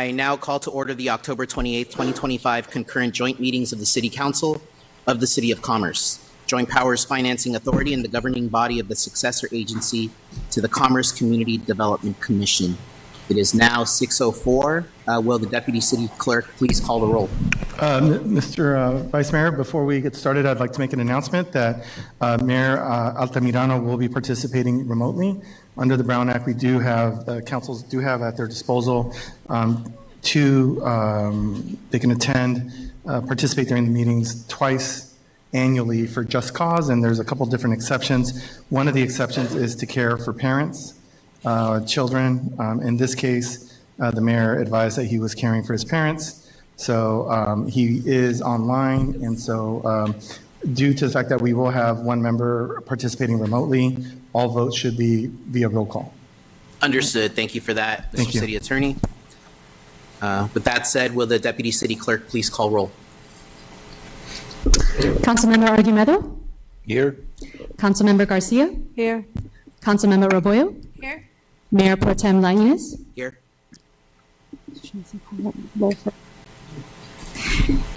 I now call to order the October 28th, 2025 concurrent joint meetings of the City Council of the City of Commerce, Joint Powers Financing Authority, and the governing body of the successor agency to the Commerce Community Development Commission. It is now 6:04. Will the Deputy City Clerk please call the roll? Mr. Vice Mayor, before we get started, I'd like to make an announcement that Mayor Altamirano will be participating remotely. Under the Brown Act, we do have, councils do have at their disposal they can attend, participate during the meetings twice annually for just cause, and there's a couple different exceptions. One of the exceptions is to care for parents, children. In this case, the mayor advised that he was caring for his parents. So he is online, and so due to the fact that we will have one member participating remotely, all votes should be via roll call. Understood. Thank you for that, Mr. Thank you. City Attorney. With that said, will the Deputy City Clerk please call roll? Councilmember Argumedo? Here. Councilmember Garcia? Here. Councilmember Roboyo? Here. Mayor Pro Tem Lainez? Here.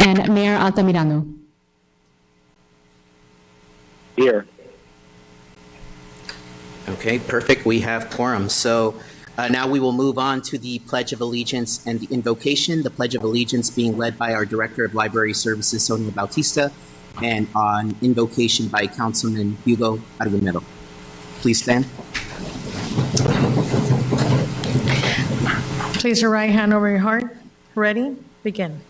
And Mayor Altamirano? Here. Okay, perfect. We have quorum. So now we will move on to the Pledge of Allegiance and the invocation. The Pledge of Allegiance being led by our Director of Library Services, Sonia Bautista, and on invocation by Councilman Hugo Argumedo. Please stand. Place your right hand over your heart. Ready? Begin.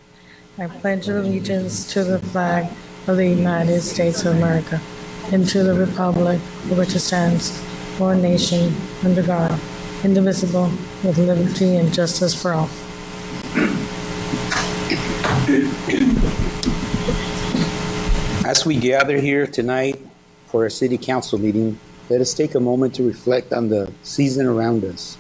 I pledge allegiance to the flag of the United States of America and to the republic for which it stands, one nation, under God, indivisible, with liberty and justice for all. As we gather here tonight for our city council meeting, let us take a moment to reflect on the season around us.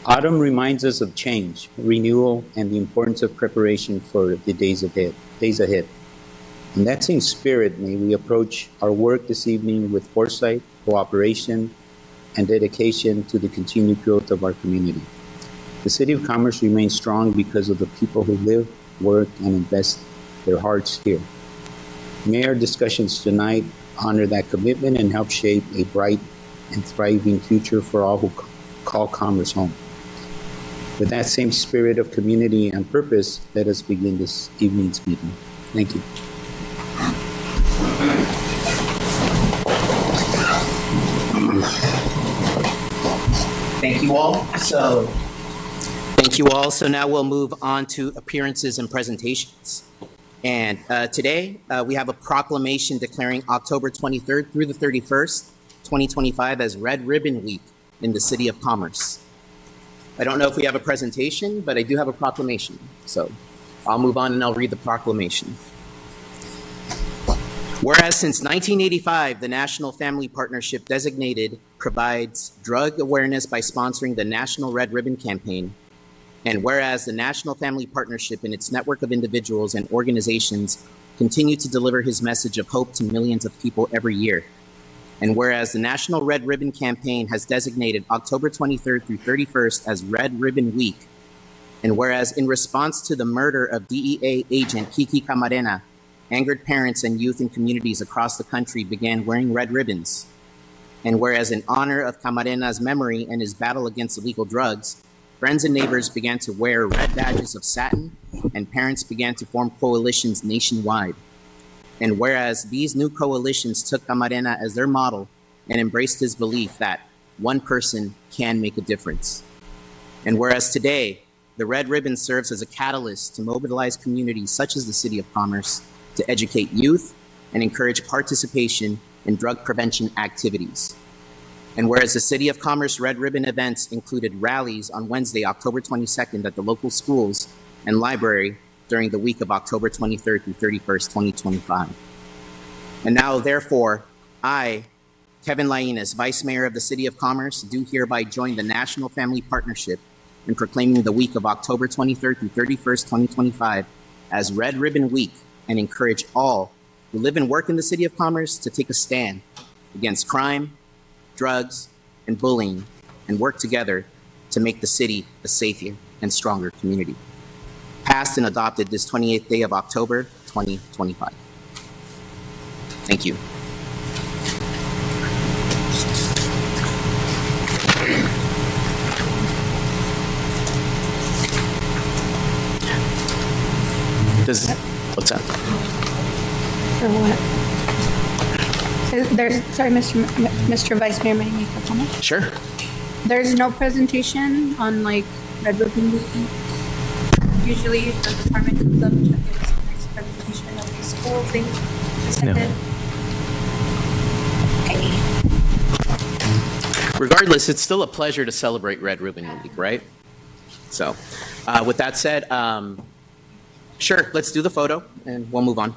Autumn reminds us of change, renewal, and the importance of preparation for the days ahead. In that same spirit, may we approach our work this evening with foresight, cooperation, and dedication to the continued growth of our community. The City of Commerce remains strong because of the people who live, work, and invest their hearts here. May our discussions tonight honor that commitment and help shape a bright and thriving future for all who call Commerce home. With that same spirit of community and purpose, let us begin this evening's meeting. Thank you. Thank you all. So now we'll move on to appearances and presentations. And today we have a proclamation declaring October 23rd through the 31st, 2025 as Red Ribbon Week in the City of Commerce. I don't know if we have a presentation, but I do have a proclamation. So I'll move on and I'll read the proclamation. Whereas since 1985, the National Family Partnership designated provides drug awareness by sponsoring the National Red Ribbon Campaign. And whereas the National Family Partnership and its network of individuals and organizations continue to deliver his message of hope to millions of people every year. And whereas the National Red Ribbon Campaign has designated October 23rd through 31st as Red Ribbon Week. And whereas in response to the murder of DEA agent Kiki Camarena, angered parents and youth in communities across the country began wearing red ribbons. And whereas in honor of Camarena's memory and his battle against illegal drugs, friends and neighbors began to wear red badges of satin, and parents began to form coalitions nationwide. And whereas these new coalitions took Camarena as their model and embraced his belief that one person can make a difference. And whereas today, the Red Ribbon serves as a catalyst to mobilize communities such as the City of Commerce to educate youth and encourage participation in drug prevention activities. And whereas the City of Commerce Red Ribbon events included rallies on Wednesday, October 22nd at the local schools and library during the week of October 23rd through 31st, 2025. And now, therefore, I, Kevin Lainez, Vice Mayor of the City of Commerce, do hereby join the National Family Partnership in proclaiming the week of October 23rd through 31st, 2025 as Red Ribbon Week, and encourage all who live and work in the City of Commerce to take a stand against crime, drugs, and bullying, and work together to make the city a safer and stronger community. Passed and adopted this 28th day of October, 2025. Thank you. What's that? For what? Sorry, Mr. Vice Mayor, may I make a comment? Sure. There's no presentation on like Red Ribbon Week. Usually the department comes up and gives the next presentation of the school thing. Attended. Okay. Regardless, it's still a pleasure to celebrate Red Ribbon Week, right? So, with that said, sure, let's do the photo and we'll move on.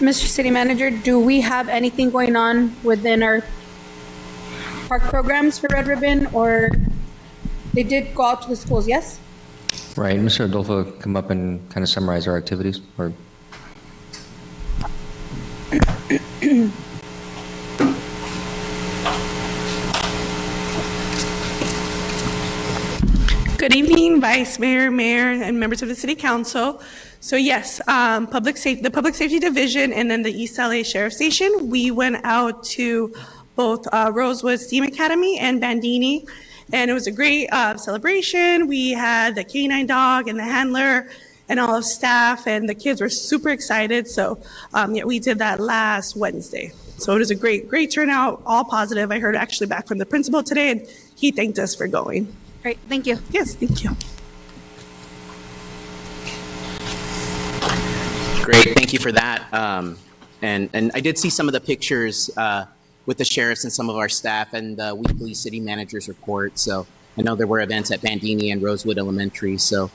Mr. City Manager, do we have anything going on within our park programs for Red Ribbon, or they did go out to the schools, yes? Right, Mr. Adolfo, come up and kind of summarize our activities, or? Good evening, Vice Mayor, Mayor, and members of the City Council. So yes, the Public Safety Division and then the East LA Sheriff Station, we went out to both Rosewood STEAM Academy and Bandini, and it was a great celebration. We had the canine dog and the handler and all of staff, and the kids were super excited. So yeah, we did that last Wednesday. So it was a great turnout, all positive. I heard actually back from the principal today, and he thanked us for going. Great, thank you. Yes, thank you. Great, thank you for that. And I did see some of the pictures with the sheriffs and some of our staff and the weekly city manager's report. So I know there were events at Bandini and Rosewood Elementary. So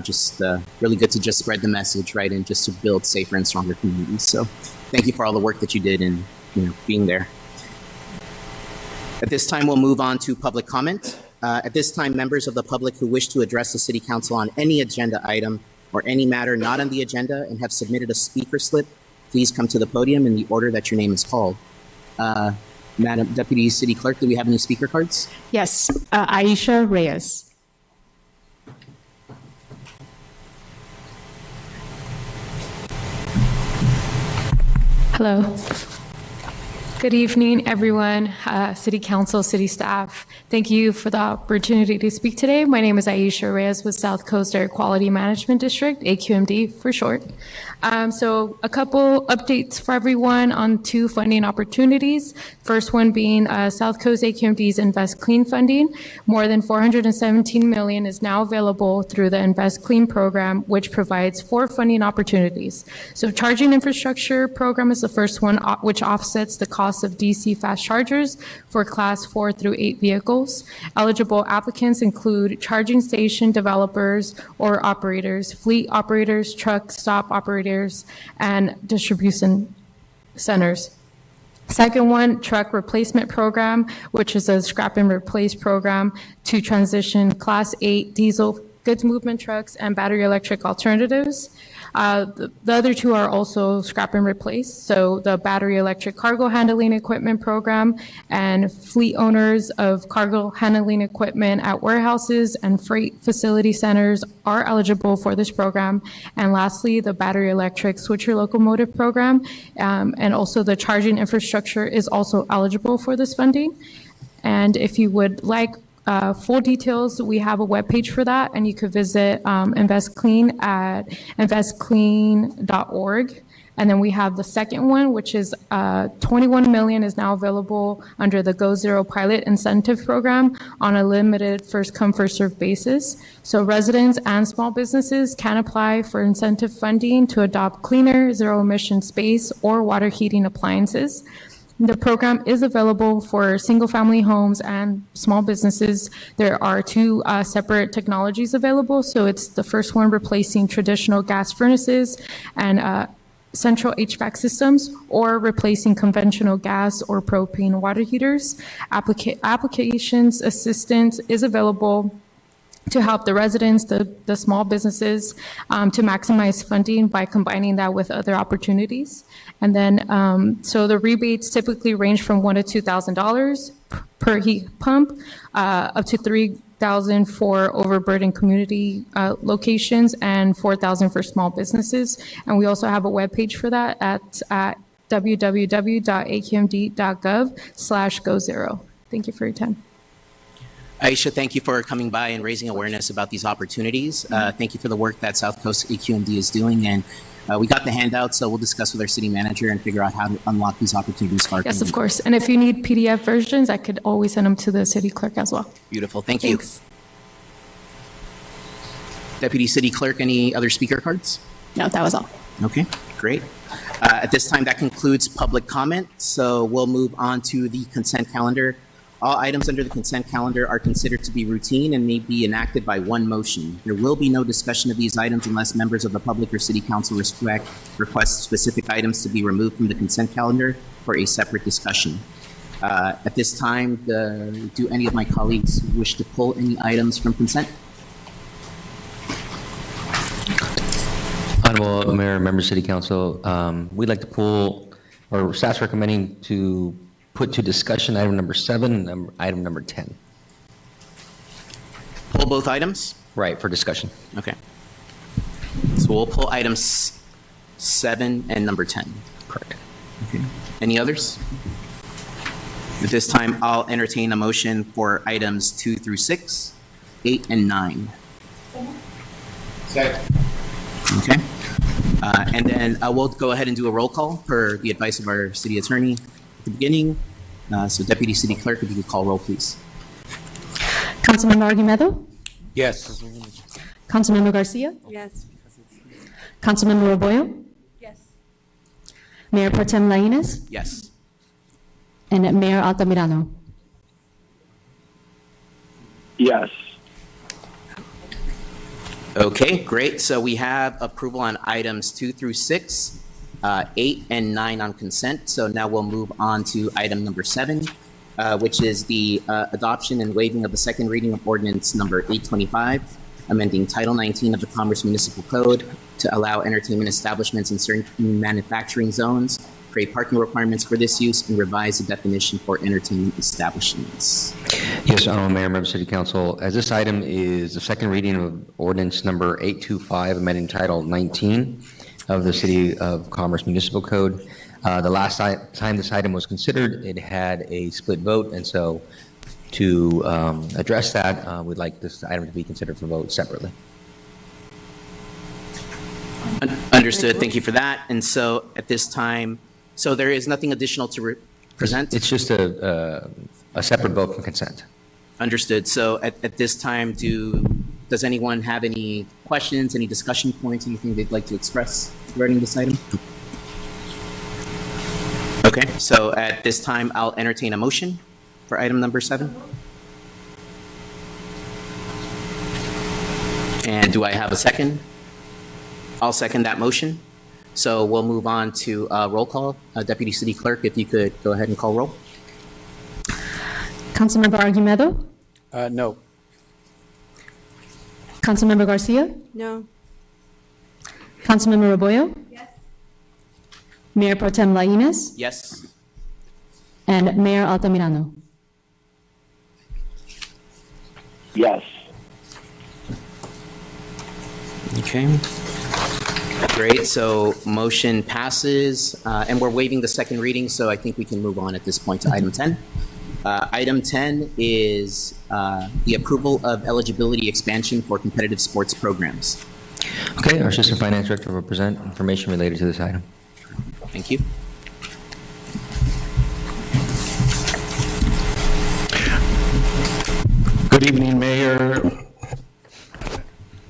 just really good to just spread the message, right, and just to build safer and stronger communities. So thank you for all the work that you did and being there. At this time, we'll move on to public comment. At this time, members of the public who wish to address the City Council on any agenda item or any matter not on the agenda and have submitted a speaker slip, please come to the podium in the order that your name is called. Madam Deputy City Clerk, do we have any speaker cards? Yes, Aisha Reyes. Hello. Good evening, everyone, City Council, City staff. Thank you for the opportunity to speak today. My name is Aisha Reyes with South Coast Air Quality Management District, AQMD for short. So a couple updates for everyone on two funding opportunities. First one being South Coast AQMD's Invest Clean funding. More than $417 million is now available through the Invest Clean program, which provides 4 funding opportunities. So charging infrastructure program is the first one, which offsets the cost of DC fast chargers for class 4 through 8 vehicles. Eligible applicants include charging station developers or operators, fleet operators, truck stop operators, and distribution centers. Second one, truck replacement program, which is a scrap and replace program to transition class 8 diesel goods movement trucks and battery electric alternatives. The other two are also scrap and replace. So the battery electric cargo handling equipment program and fleet owners of cargo handling equipment at warehouses and freight facility centers are eligible for this program. And lastly, the battery electric switcher locomotive program and also the charging infrastructure is also eligible for this funding. And if you would like full details, we have a webpage for that, and you could visit InvestClean at investclean.org. And then we have the second one, which is $21 million is now available under the Go Zero Pilot Incentive Program on a limited first-come, first-served basis. So residents and small businesses can apply for incentive funding to adopt cleaner, zero-emission space or water heating appliances. The program is available for single-family homes and small businesses. There are two separate technologies available. So it's the first one replacing traditional gas furnaces and central HVAC systems, or replacing conventional gas or propane water heaters. Applications assistance is available to help the residents, the small businesses, to maximize funding by combining that with other opportunities. And then, so the rebates typically range from $1,000 to $2,000 per heat pump, up to $3,000 for overburdened community locations and $4,000 for small businesses. And we also have a webpage for that at www.aqmd.gov/GoZero. Thank you for your time. Aisha, thank you for coming by and raising awareness about these opportunities. Thank you for the work that South Coast AQMD is doing. And we got the handout, so we'll discuss with our city manager and figure out how to unlock these opportunities for our Yes, community. of course. And if you need PDF versions, I could always send them to the city clerk as well. Beautiful. Thank you. Thanks. Deputy City Clerk, any other speaker cards? No, that was all. Okay, great. At this time, that concludes public comment. So we'll move on to the consent calendar. All items under the consent calendar are considered to be routine and may be enacted by one motion. There will be no discussion of these items unless members of the public or city council request specific items to be removed from the consent calendar for a separate discussion. At this time, do any of my colleagues wish to pull any items from consent? Honorable Mayor, members of City Council, we'd like to pull, or staff's recommending to put to discussion item number 7 and item number 10. Pull both items? Right, for discussion. Okay. So we'll pull items 7 and number 10. Correct. Okay. Any others? At this time, I'll entertain a motion for items 2 through 6, 8, and 9. Second. Okay. And then we'll go ahead and do a roll call per the advice of our city attorney at the beginning. So Deputy City Clerk, if you could call roll, please. Councilmember Argumedo? Yes. Councilmember Garcia? Yes. Councilmember Roboyo? Yes. Mayor Pro Tem Lainez? Yes. And Mayor Altamirano? Yes. Okay, great. So we have approval on items 2 through 6, 8 and 9 on consent. So now we'll move on to item number 7, which is the adoption and waiving of the second reading of ordinance number 825, amending Title 19 of the Commerce Municipal Code to allow entertainment establishments in certain manufacturing zones, create parking requirements for this use, and revise the definition for entertainment establishments. Yes, Honorable Mayor, members of City Council, as this item is the second reading of ordinance number 825, amending Title 19 of the City of Commerce Municipal Code. The last time this item was considered, it had a split vote, and so to address that, we'd like this item to be considered for vote separately. Understood. Thank you for that. And so at this time, so there is nothing additional to present? It's just a separate vote from consent. Understood. So at this time, does anyone have any questions, any discussion points, anything they'd like to express regarding this item? Okay, so at this time, I'll entertain a motion for item number 7. And do I have a second? I'll second that motion. So we'll move on to roll call. Deputy City Clerk, if you could go ahead and call roll. Councilmember Argumedo? No. Councilmember Garcia? No. Councilmember Arroyo? Yes. Mayor Pro Tem Lainez? Yes. And Mayor Altamirano? Yes. Okay. Great, so motion passes, and we're waiving the second reading, so I think we can move on at this point to item 10. Item 10 is the approval of eligibility expansion for competitive sports programs. Okay, our Assistant Finance Director will present information related to this item. Thank you. Good evening, Mayor,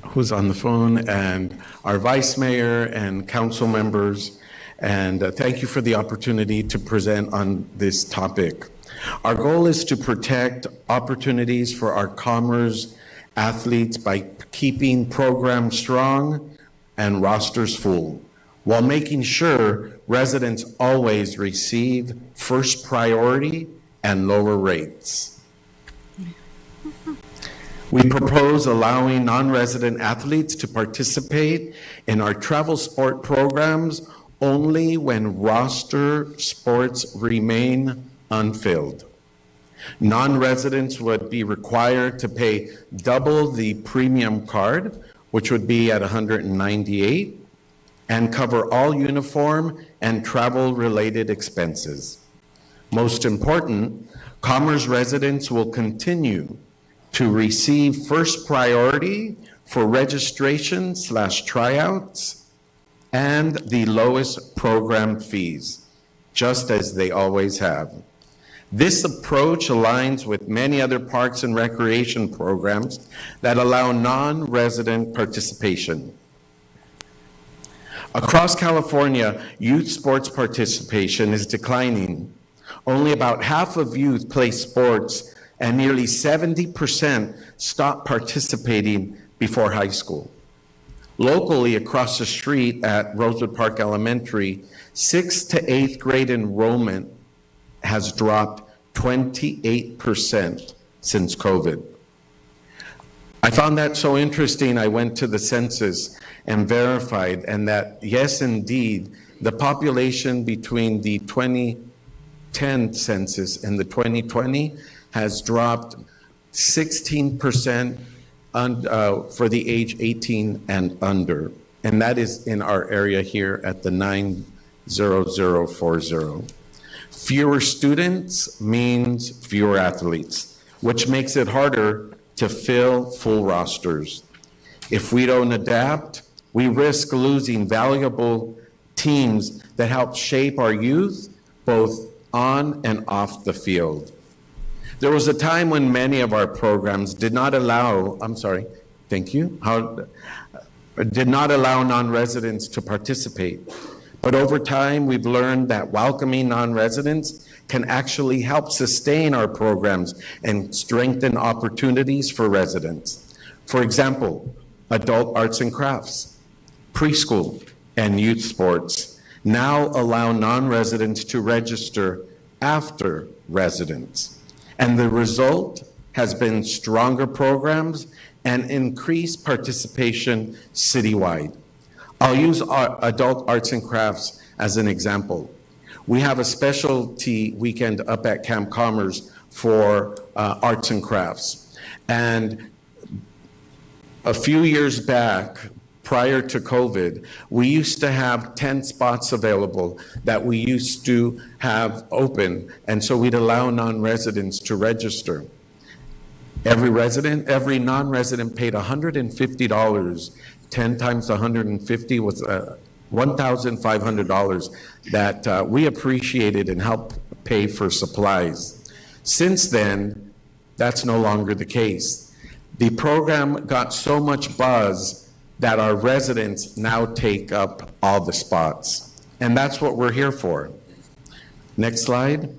who's on the phone, and our Vice Mayor and council members, and thank you for the opportunity to present on this topic. Our goal is to protect opportunities for our Commerce athletes by keeping programs strong and rosters full, while making sure residents always receive first priority and lower rates. We propose allowing non-resident athletes to participate in our travel sport programs only when roster sports remain unfilled. Non-residents would be required to pay double the premium card, which would be at $198, and cover all uniform and travel-related expenses. Most important, Commerce residents will continue to receive first priority for registration/tryouts and the lowest program fees, just as they always have. This approach aligns with many other parks and recreation programs that allow non-resident participation. Across California, youth sports participation is declining. Only about half of youth play sports, and nearly 70% stop participating before high school. Locally, across the street at Rosewood Park Elementary, 6th to 8th grade enrollment has dropped 28% since COVID. I found that so interesting, I went to the census and verified, and that, yes, indeed, the population between the 2010 census and the 2020 has dropped 16% for the age 18 and under. And that is in our area here at the 90040. Fewer students means fewer athletes, which makes it harder to fill full rosters. If we don't adapt, we risk losing valuable teams that help shape our youth, both on and off the field. There was a time when many of our programs did not allow non-residents to participate. But over time, we've learned that welcoming non-residents can actually help sustain our programs and strengthen opportunities for residents. For example, adult arts and crafts, preschool, and youth sports now allow non-residents to register after residents. And the result has been stronger programs and increased participation citywide. I'll use our adult arts and crafts as an example. We have a specialty weekend up at Camp Commerce for arts and crafts. And a few years back, prior to COVID, we used to have 10 spots available that we used to have open, and so we'd allow non-residents to register. Every non-resident paid $150. 10 times 150 was $1,500 that we appreciated and helped pay for supplies. Since then, that's no longer the case. The program got so much buzz that our residents now take up all the spots. And that's what we're here for. Next slide.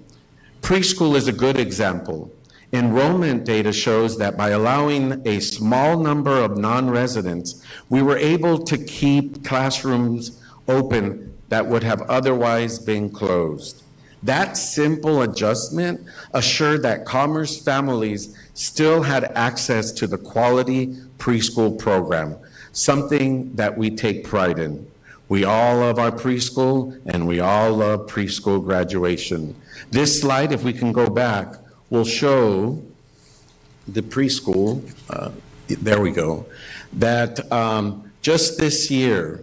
Preschool is a good example. Enrollment data shows that by allowing a small number of non-residents, we were able to keep classrooms open that would have otherwise been closed. That simple adjustment assured that Commerce families still had access to the quality preschool program, something that we take pride in. We all love our preschool, and we all love preschool graduation. This slide, if we can go back, will show the preschool, there we go, that just this year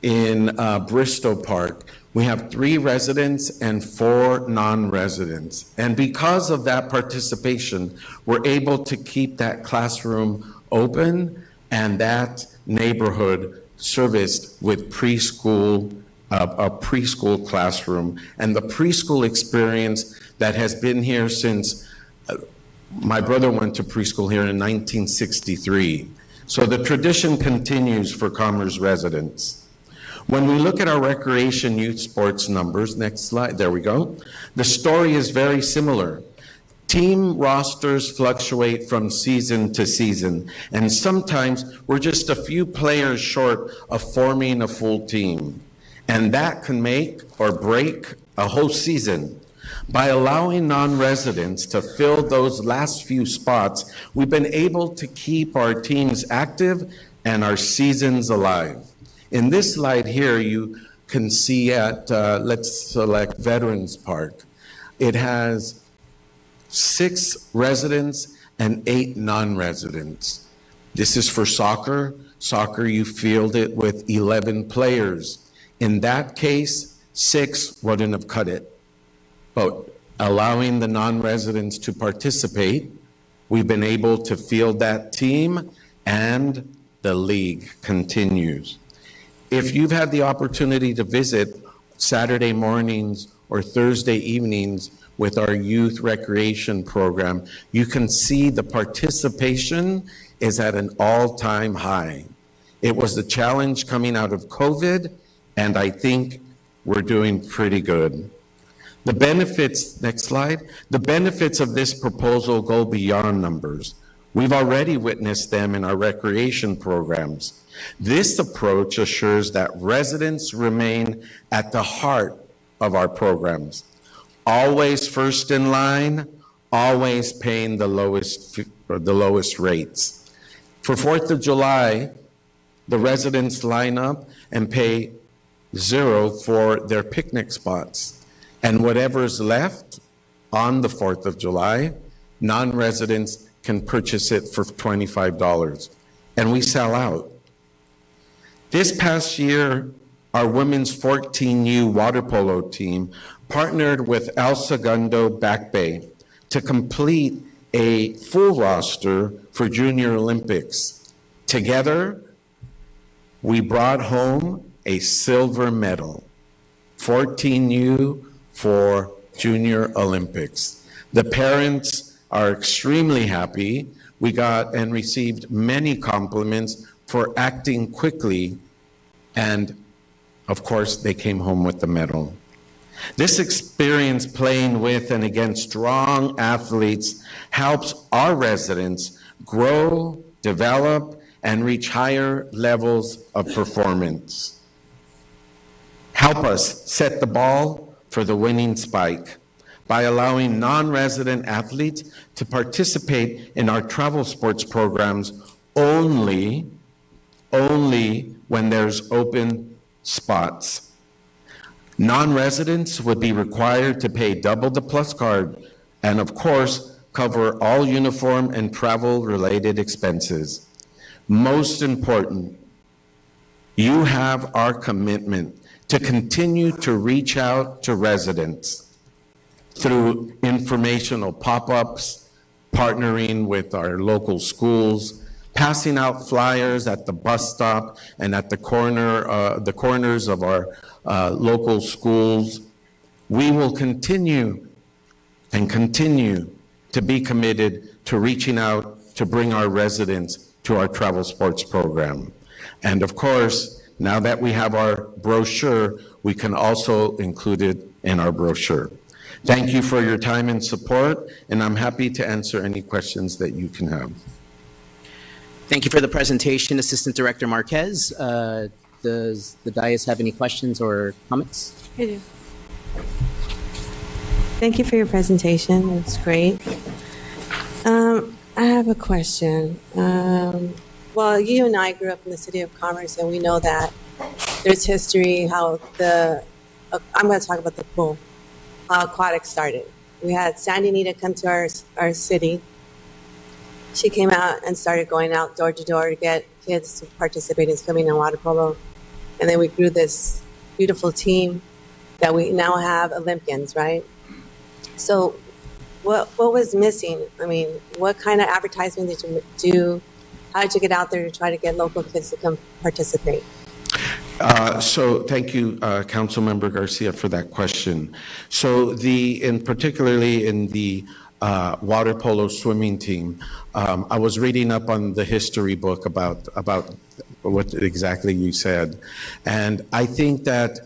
in Bristol Park, we have 3 residents and 4 non-residents. And because of that participation, we're able to keep that classroom open and that neighborhood serviced with preschool, a preschool classroom. And the preschool experience that has been here since my brother went to preschool here in 1963. So the tradition continues for Commerce residents. When we look at our recreation youth sports numbers, next slide, there we go, the story is very similar. Team rosters fluctuate from season to season, and sometimes we're just a few players short of forming a full team. And that can make or break a whole season. By allowing non-residents to fill those last few spots, we've been able to keep our teams active and our seasons alive. In this slide here, you can see at, let's select Veterans Park. It has 6 residents and 8 non-residents. This is for soccer. Soccer, you field it with 11 players. In that case, 6 wouldn't have cut it. But allowing the non-residents to participate, we've been able to field that team, and the league continues. If you've had the opportunity to visit Saturday mornings or Thursday evenings with our youth recreation program, you can see the participation is at an all-time high. It was the challenge coming out of COVID, and I think we're doing pretty good. The benefits, next slide, the benefits of this proposal go beyond numbers. We've already witnessed them in our recreation programs. This approach assures that residents remain at the heart of our programs, always first in line, always paying the lowest rates. For 4th of July, the residents line up and pay $0 for their picnic spots. And whatever's left on the 4th of July, non-residents can purchase it for $25. And we sell out. This past year, our women's 14U water polo team partnered with El Segundo Back Bay to complete a full roster for Junior Olympics. Together, we brought home a silver medal, 14U for Junior Olympics. The parents are extremely happy. We got and received many compliments for acting quickly, and of course, they came home with the medal. This experience playing with and against strong athletes helps our residents grow, develop, and reach higher levels of performance. Help us set the ball for the winning spike by allowing non-resident athletes to participate in our travel sports programs only when there's open spots. Non-residents would be required to pay double the Plus card and, of course, cover all uniform and travel-related expenses. Most important, you have our commitment to continue to reach out to residents through informational pop-ups, partnering with our local schools, passing out flyers at the bus stop and at the corners of our local schools. We will continue to be committed to reaching out to bring our residents to our travel sports program. And of course, now that we have our brochure, we can also include it in our brochure. Thank you for your time and support, and I'm happy to answer any questions that you can have. Thank you for the presentation, Assistant Director Marquez. Does the dais have any questions or comments? I do. Thank you for your presentation. It's great. I have a question. Well, you and I grew up in the city of Commerce, and we know that there's history how I'm going to talk about the pool, how aquatics started. We had Sandy Nita come to our city. She came out and started going out door to door to get kids to participate in swimming and water polo. And then we grew this beautiful team that we now have Olympians, right? So what was missing? I mean, what kind of advertisement did you do? How did you get out there to try to get local kids to come participate? So thank you, Councilmember Garcia, for that question. So particularly in the water polo swimming team, I was reading up on the history book about what exactly you said, and I think that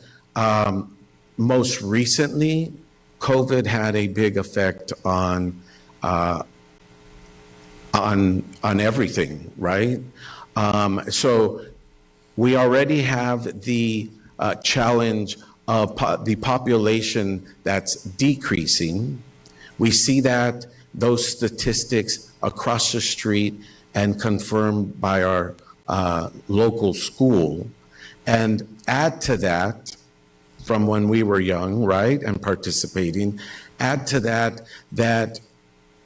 most recently, COVID had a big effect on everything, right? So we already have the challenge of the population that's decreasing. We see that those statistics across the street and confirmed by our local school. And add to that, from when we were young, right, and participating, add to that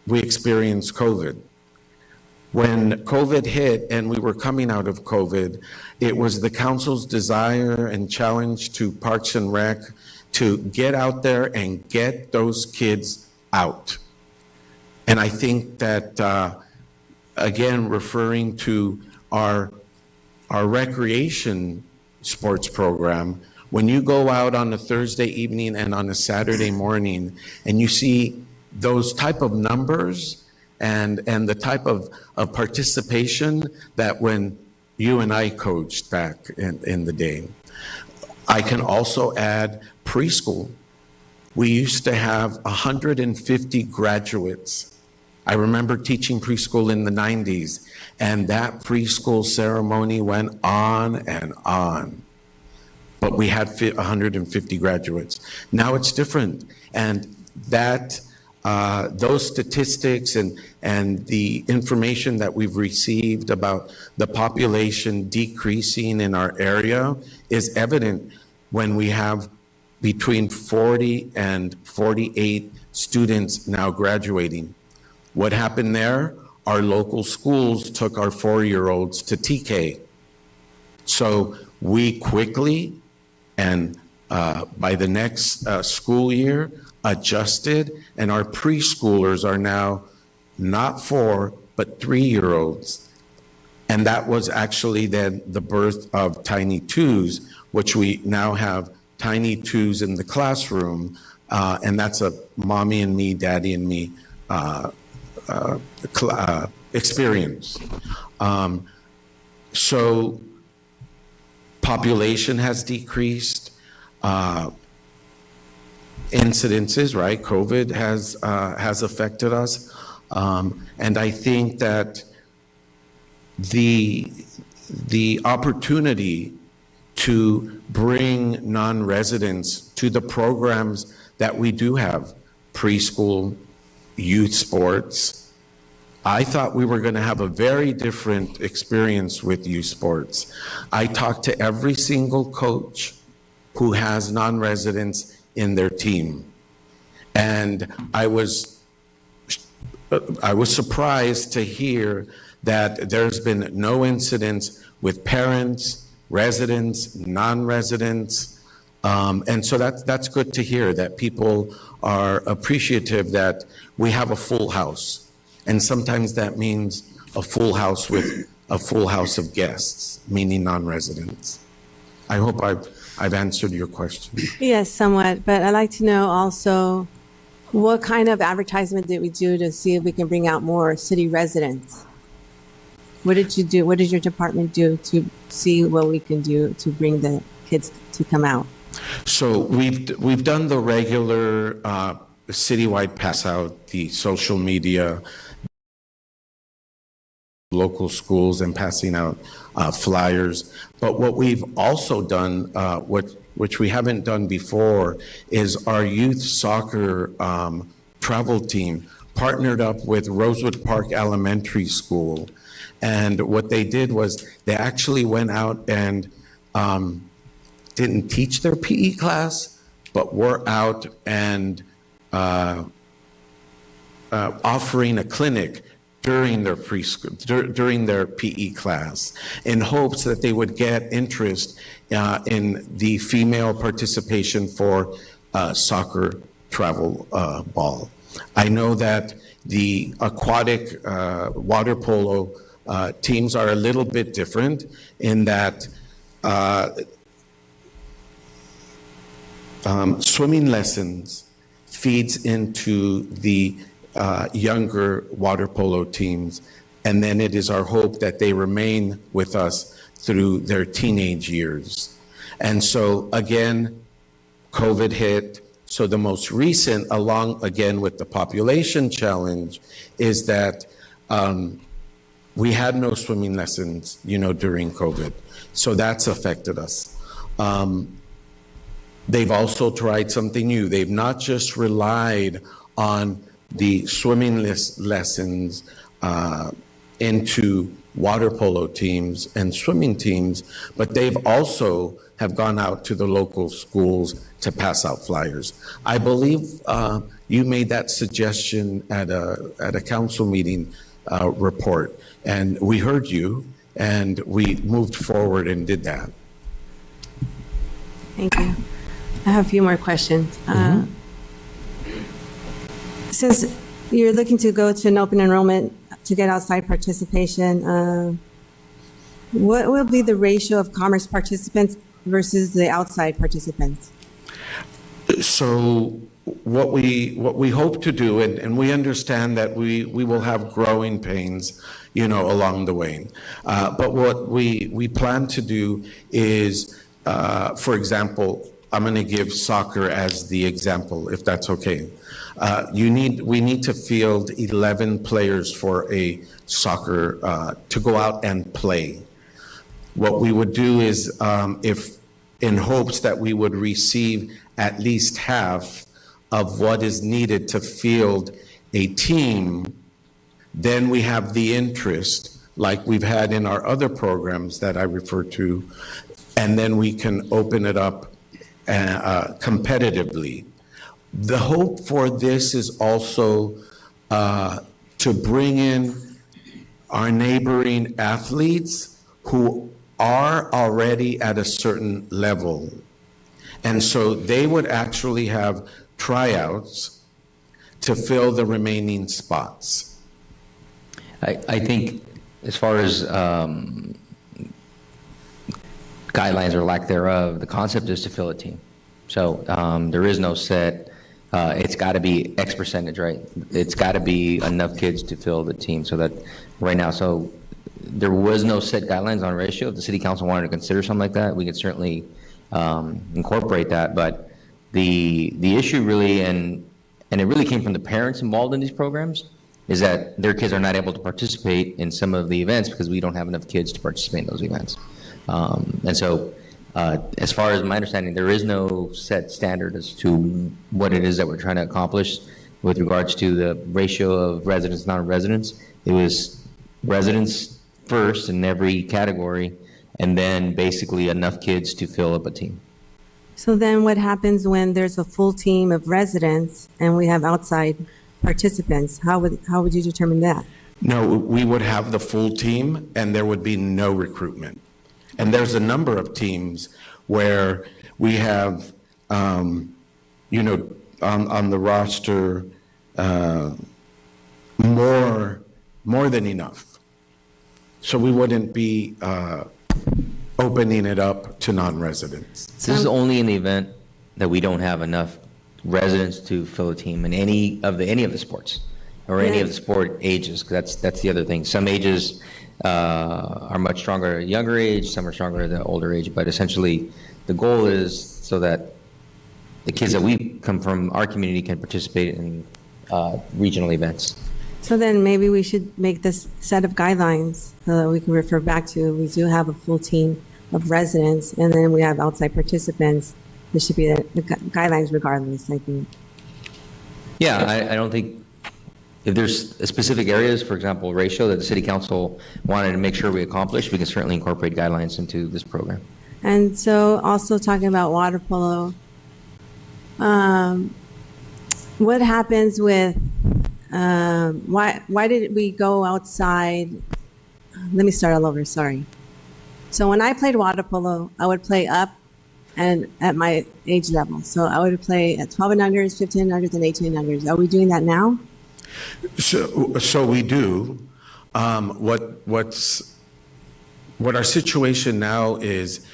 we experienced COVID. When COVID hit and we were coming out of COVID, it was the council's desire and challenge to Parks and Rec to get out there and get those kids out. And I think that, again, referring to our recreation sports program, when you go out on a Thursday evening and on a Saturday morning and you see those type of numbers and the type of participation that when you and I coached back in the day. I can also add preschool. We used to have 150 graduates. I remember teaching preschool in the 90s, and that preschool ceremony went on and on. But we had 150 graduates. Now it's different, and that those statistics and the information that we've received about the population decreasing in our area is evident when we have between 40 and 48 students now graduating. What happened there? Our local schools took our 4-year-olds to TK. So we quickly, and by the next school year, adjusted, and our preschoolers are now not 4, but 3-year-olds. And that was actually then the birth of Tiny Twos, which we now have Tiny Twos in the classroom, and that's a mommy and me, daddy and me experience. So population has decreased, incidences, right? COVID has affected us. And I think that the opportunity to bring non-residents to the programs that we do have, preschool, youth sports. I thought we were going to have a very different experience with youth sports. I talked to every single coach who has non-residents in their team. And I was surprised to hear that there's been no incidents with parents, residents, non-residents. And so that's good to hear, that people are appreciative that we have a full house. And sometimes that means a full house with a full house of guests, meaning non-residents. I hope I've answered your question. Yes, somewhat, but I'd like to know also, what kind of advertisement did we do to see if we can bring out more city residents? What did you do? What did your department do to see what we can do to bring the kids to come out? So we've done the regular citywide pass out, the social media, local schools, and passing out flyers. But what we've also done, which we haven't done before, is our youth soccer travel team partnered up with Rosewood Park Elementary School. And what they did was they actually went out and didn't teach their PE class, but were out and offering a clinic during their preschool, during their PE class, in hopes that they would get interest in the female participation for soccer travel ball. I know that the aquatic water polo teams are a little bit different in that swimming lessons feeds into the younger water polo teams, and then it is our hope that they remain with us through their teenage years. And so again, COVID hit. So the most recent, along again with the population challenge, is that we had no swimming lessons, during COVID. So that's affected us. They've also tried something new. They've not just relied on the swimming lessons into water polo teams and swimming teams, but they've also have gone out to the local schools to pass out flyers. I believe you made that suggestion at a council meeting report, and we heard you, and we moved forward and did that. Thank you. I have a few more questions. Since you're looking to go to an open enrollment to get outside participation, what will be the ratio of Commerce participants versus the outside participants? So what we hope to do, and we understand that we will have growing pains, along the way. But what we plan to do is, for example, I'm going to give soccer as the example, if that's okay. We need to field 11 players for a soccer to go out and play. What we would do is, if in hopes that we would receive at least half of what is needed to field a team, then we have the interest, like we've had in our other programs that I refer to, and then we can open it up competitively. The hope for this is also to bring in our neighboring athletes who are already at a certain level. And so they would actually have tryouts to fill the remaining spots. I think as far as guidelines or lack thereof, the concept is to fill a team. So there is no set, it's got to be X percentage, right? It's got to be enough kids to fill the team so that right now, so there was no set guidelines on ratio. If the city council wanted to consider something like that, we could certainly incorporate that. But the issue really, and it really came from the parents involved in these programs, is that their kids are not able to participate in some of the events because we don't have enough kids to participate in those events. And so as far as my understanding, there is no set standard as to what it is that we're trying to accomplish with regards to the ratio of residents, non-residents. It was residents first in every category, and then basically enough kids to fill up a team. So then what happens when there's a full team of residents and we have outside participants? How would you determine that? No, we would have the full team and there would be no recruitment. And there's a number of teams where we have, on the roster, more than enough. So we wouldn't be opening it up to non-residents. This is only in the event that we don't have enough residents to fill a team in any of the sports or any of the sport ages. 'Cause that's the other thing. Some ages are much stronger at a younger age, some are stronger at the older age, but essentially the goal is so that the kids that we come from our community can participate in regional events. So then maybe we should make this set of guidelines that we can refer back to. We do have a full team of residents, and then we have outside participants. There should be the guidelines regardless, I think. Yeah, I don't think if there's specific areas, for example, ratio that the city council wanted to make sure we accomplish, we can certainly incorporate guidelines into this program. And so also talking about water polo, what happens with, why did we go outside? Let me start all over, sorry. So when I played water polo, I would play up and at my age level. So I would play at 12 and unders, 15 and unders, and 18 and unders. Are we doing that now? So we do. What our situation now is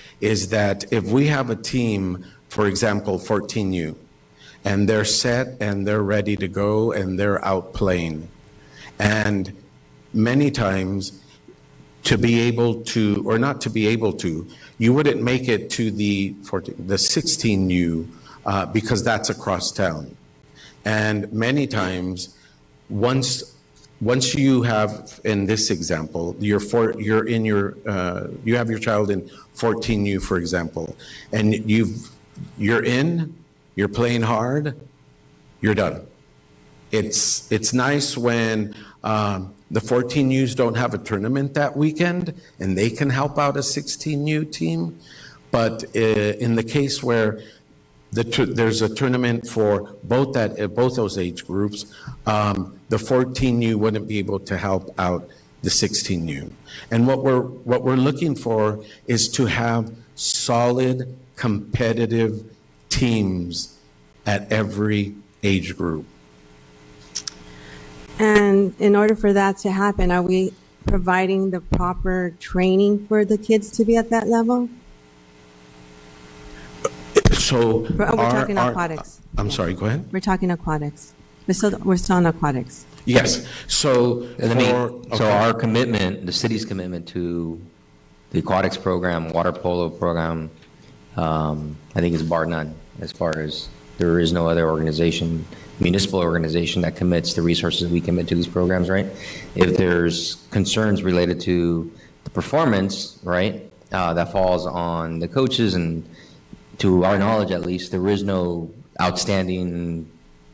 that if we have a team, for example, 14U, and they're set and they're ready to go and they're out playing, and many times to be able to, or not to be able to, you wouldn't make it to the 16U because that's across town. And many times, once you have, in this example, you have your child in 14U, for example, and you're playing hard, you're done. It's nice when the 14Us don't have a tournament that weekend and they can help out a 16U team. But in the case where there's a tournament for both those age groups, the 14U wouldn't be able to help out the 16U. And what we're looking for is to have solid, competitive teams at every age group. And in order for that to happen, are we providing the proper training for the kids to be at that level? So We're talking aquatics. I'm sorry, go ahead. We're talking aquatics. We're still on aquatics. Yes, so So our commitment, the city's commitment to the aquatics program, water polo program, I think is bar none, as far as there is no other organization, municipal organization that commits the resources we commit to these programs, right? If there's concerns related to the performance, right, that falls on the coaches, and to our knowledge at least, there is no outstanding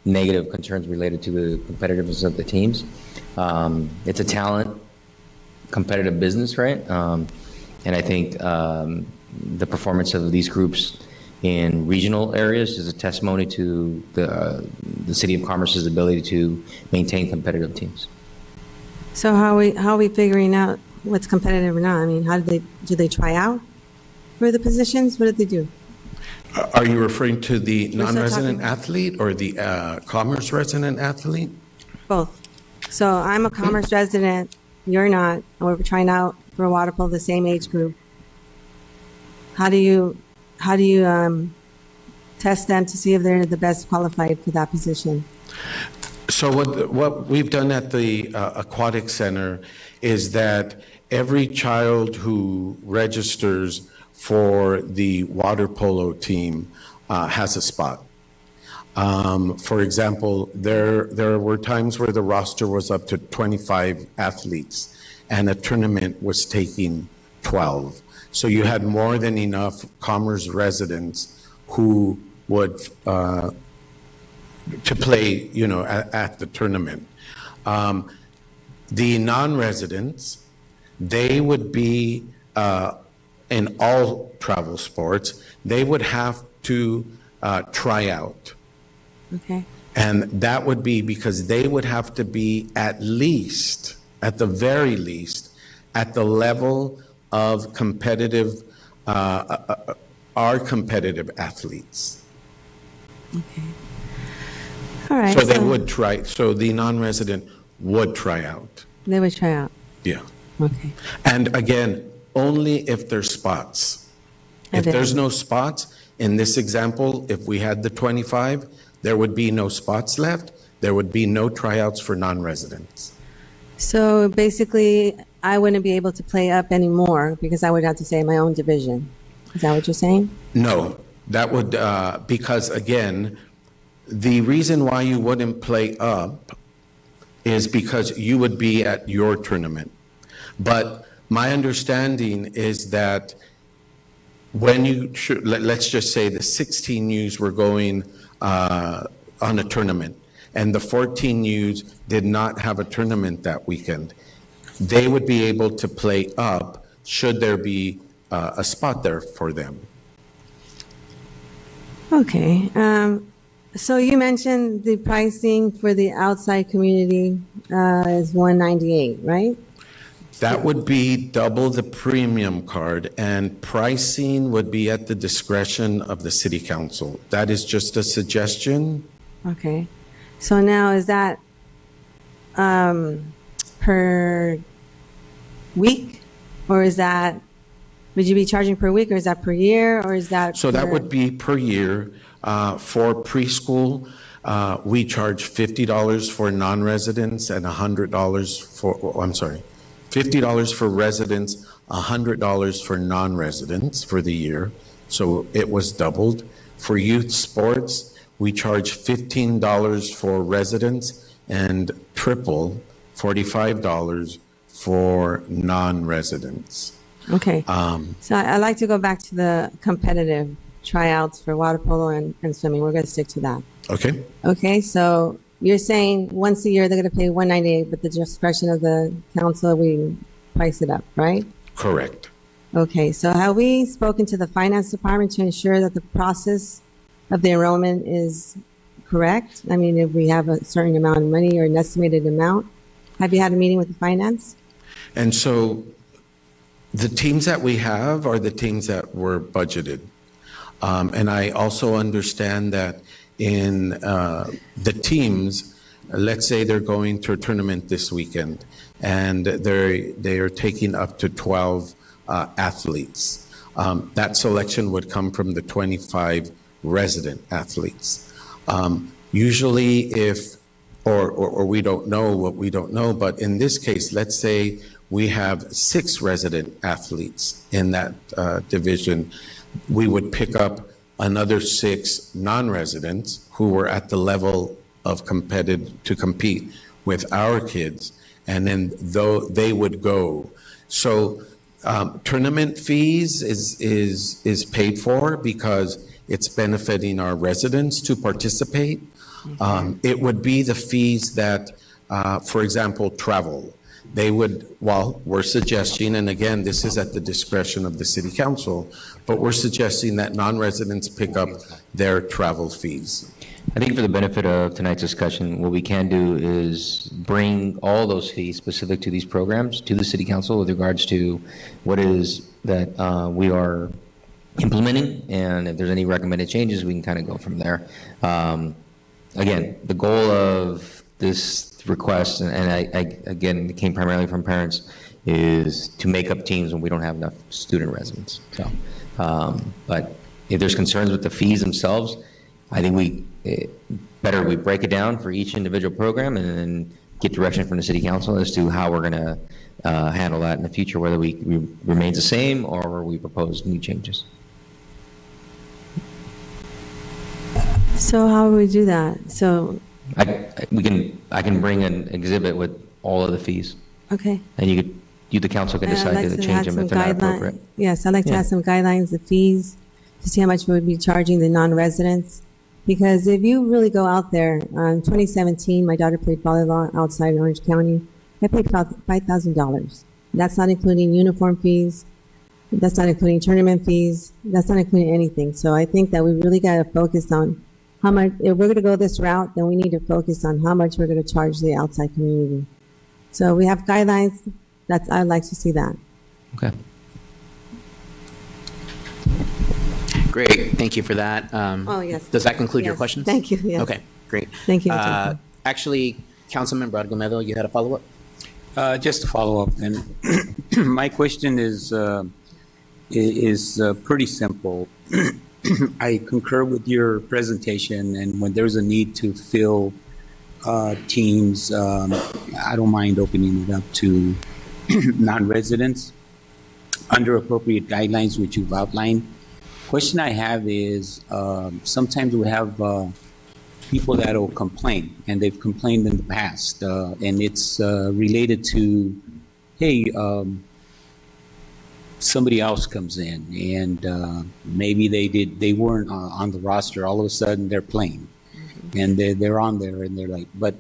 negative concerns related to the competitiveness of the teams. It's a talent, competitive business, right? And I think the performance of these groups in regional areas is a testimony to the City of Commerce's ability to maintain competitive teams. So how are we figuring out what's competitive or not? I mean, do they try out for the positions? What do they do? Are you referring to the still non-resident talking. athlete or the Commerce resident athlete? Both. So I'm a Commerce resident, you're not, and we're trying out for water polo, the same age group. How do you test them to see if they're the best qualified for that position? So what we've done at the Aquatic Center is that every child who registers for the water polo team has a spot. For example, there were times where the roster was up to 25 athletes and a tournament was taking 12. So you had more than enough Commerce residents who would to play, at the tournament. The non-residents, they would be in all travel sports, they would have to try out. Okay. And that would be because they would have to be at the very least, at the level of competitive, our competitive athletes. Okay. All right. So they would try, so the non-resident would try out. They would try out. Yeah. Okay. And again, only if there's spots. If there's no spots, in this example, if we had the 25, there would be no spots left. There would be no tryouts for non-residents. So basically, I wouldn't be able to play up anymore because I would have to stay in my own division. Is that what you're saying? No, that would, because again, the reason why you wouldn't play up is because you would be at your tournament. But my understanding is that when let's just say the 16Us were going on a tournament, and the 14Us did not have a tournament that weekend, they would be able to play up should there be a spot there for them. Okay. So you mentioned the pricing for the outside community is $198, right? That would be double the premium card, and pricing would be at the discretion of the city council. That is just a suggestion. Okay. So now is that per week, or is that, would you be charging per week, or is that per year, or is that? So that per- would be per year. For preschool, we charge $50 for non-residents and $100 for, $50 for residents, $100 for non-residents for the year. So it was doubled. For youth sports, we charge $15 for residents and triple, $45 for non-residents. Okay. So I'd like to go back to the competitive tryouts for water polo and swimming. We're going to stick to that. Okay? Okay, so you're saying once a year they're going to pay $198, but the discretion of the council, we price it up, right? Correct. Okay, so have we spoken to the finance department to ensure that the process of the enrollment is correct? I mean, if we have a certain amount of money or an estimated amount, have you had a meeting with the finance? And so the teams that we have are the teams that were budgeted. And I also understand that in the teams, let's say they're going to a tournament this weekend, and they are taking up to 12 athletes. That selection would come from the 25 resident athletes. Usually if, or we don't know what we don't know, but in this case, let's say we have 6 resident athletes in that division, we would pick up another 6 non-residents who were at the level of to compete with our kids, and then they would go. So tournament fees is paid for because it's benefiting our residents to participate. It would be the fees that, for example, travel. They would, well, we're suggesting, and again, this is at the discretion of the city council, but we're suggesting that non-residents pick up their travel fees. I think for the benefit of tonight's discussion, what we can do is bring all those fees specific to these programs to the city council with regards to what is that we are implementing, and if there's any recommended changes, we can kind of go from there. Again, the goal of this request, and I again, it came primarily from parents, is to make up teams when we don't have enough student residents. So, but if there's concerns with the fees themselves, I think we break it down for each individual program and then get direction from the city council as to how we're going to handle that in the future, whether we remains the same or we propose new changes. So how will we do that? So, I can bring an exhibit with all of the fees, okay. and the council can decide to change them if they're not appropriate. Yes, I'd like to have some guidelines, the fees, to see how much we would be charging the non-residents. Because if you really go out there, in 2017, my daughter played volleyball outside in Orange County. I paid about $5,000. That's not including uniform fees. That's not including tournament fees. That's not including anything. So I think that we really got to focus on how much, if we're going to go this route, then we need to focus on how much we're going to charge the outside community. So we have guidelines. I'd like to see that. Okay. Great, thank you for that. Oh, yes. Does that conclude your Yes. questions? Thank you, yes. Okay, great. Thank you, Mr. Chairman. Actually, Councilman Argumedo, you had a follow-up? Just to follow up, then, my question is pretty simple. I concur with your presentation, and when there's a need to fill teams, I don't mind opening it up to non-residents under appropriate guidelines, which you've outlined. Question I have is, sometimes we have people that will complain, and they've complained in the past, and it's related to, hey, somebody else comes in, and maybe they weren't on the roster. All of a sudden, they're playing, and they're on there, and they're like, but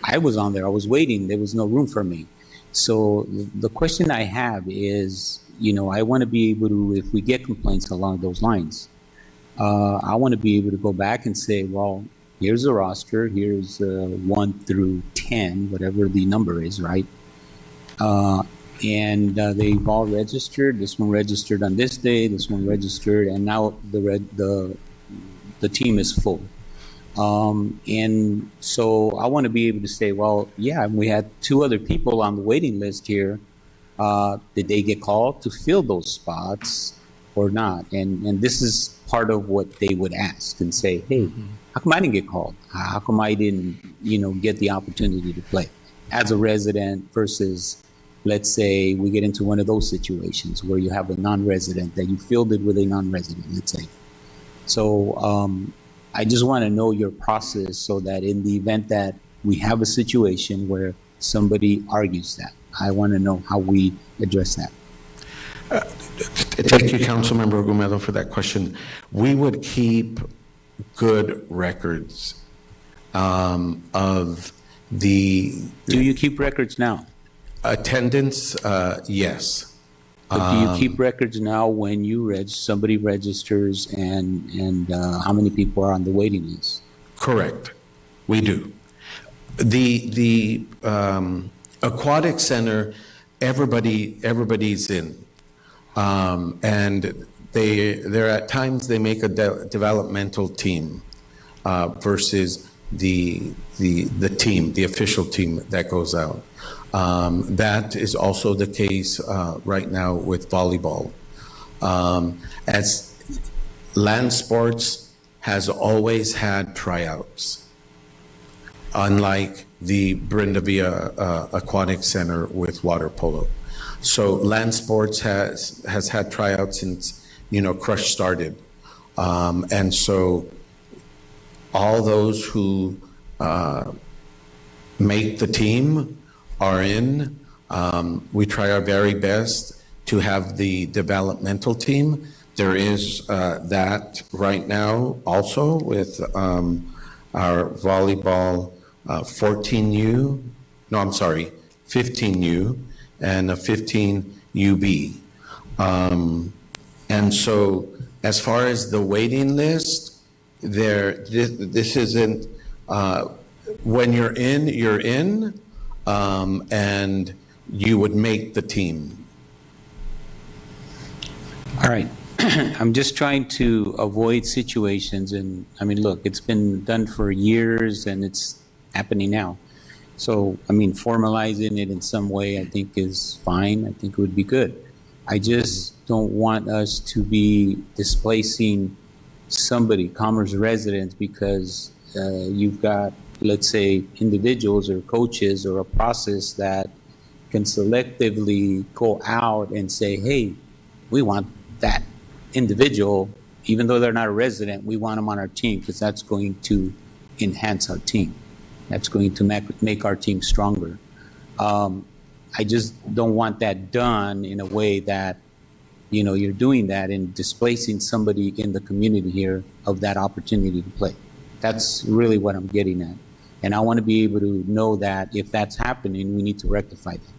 I was on there, I was waiting, there was no room for me. So the question I have is, I want to be able to, if we get complaints along those lines, I want to be able to go back and say, well, here's the roster, here's 1 through 10, whatever the number is, right? And they've all registered. This one registered on this day, this one registered, and now the team is full. And so I want to be able to say, well, yeah, we had 2 other people on the waiting list here. Did they get called to fill those spots or not? And this is part of what they would ask and say, hey, how come I didn't get called? How come I didn't, get the opportunity to play as a resident versus, let's say we get into one of those situations where you have a non-resident that you filled it with a non-resident, let's say. So I just want to know your process so that in the event that we have a situation where somebody argues that, I want to know how we address that. Thank you, Councilmember Argumedo, for that question. We would keep good records of the... Do you keep records now? Attendance, yes. But do you keep records now when somebody registers and how many people are on the waiting list? Correct. We do. The Aquatic Center, everybody's in. And they're at times they make a developmental team versus the team, the official team that goes out. That is also the case right now with volleyball. As land sports has always had tryouts, unlike the Brenda Villa Aquatic Center with water polo. So land sports has had tryouts since, Crush started. And so all those who make the team are in. We try our very best to have the developmental team. There is that right now also with our volleyball 14U, 15U and a 15 UB. And so as far as the waiting list, this isn't, when you're in, and you would make the team. All right. I'm just trying to avoid situations, and look, it's been done for years and it's happening now. So, formalizing it in some way I think is fine. I think it would be good. I just don't want us to be displacing somebody, Commerce residents, because you've got, let's say, individuals or coaches or a process that can selectively go out and say, hey, we want that individual, even though they're not a resident, we want them on our team because that's going to enhance our team. That's going to make our team stronger. I just don't want that done in a way that, you're doing that and displacing somebody in the community here of that opportunity to play. That's really what I'm getting at. And I want to be able to know that if that's happening, we need to rectify that.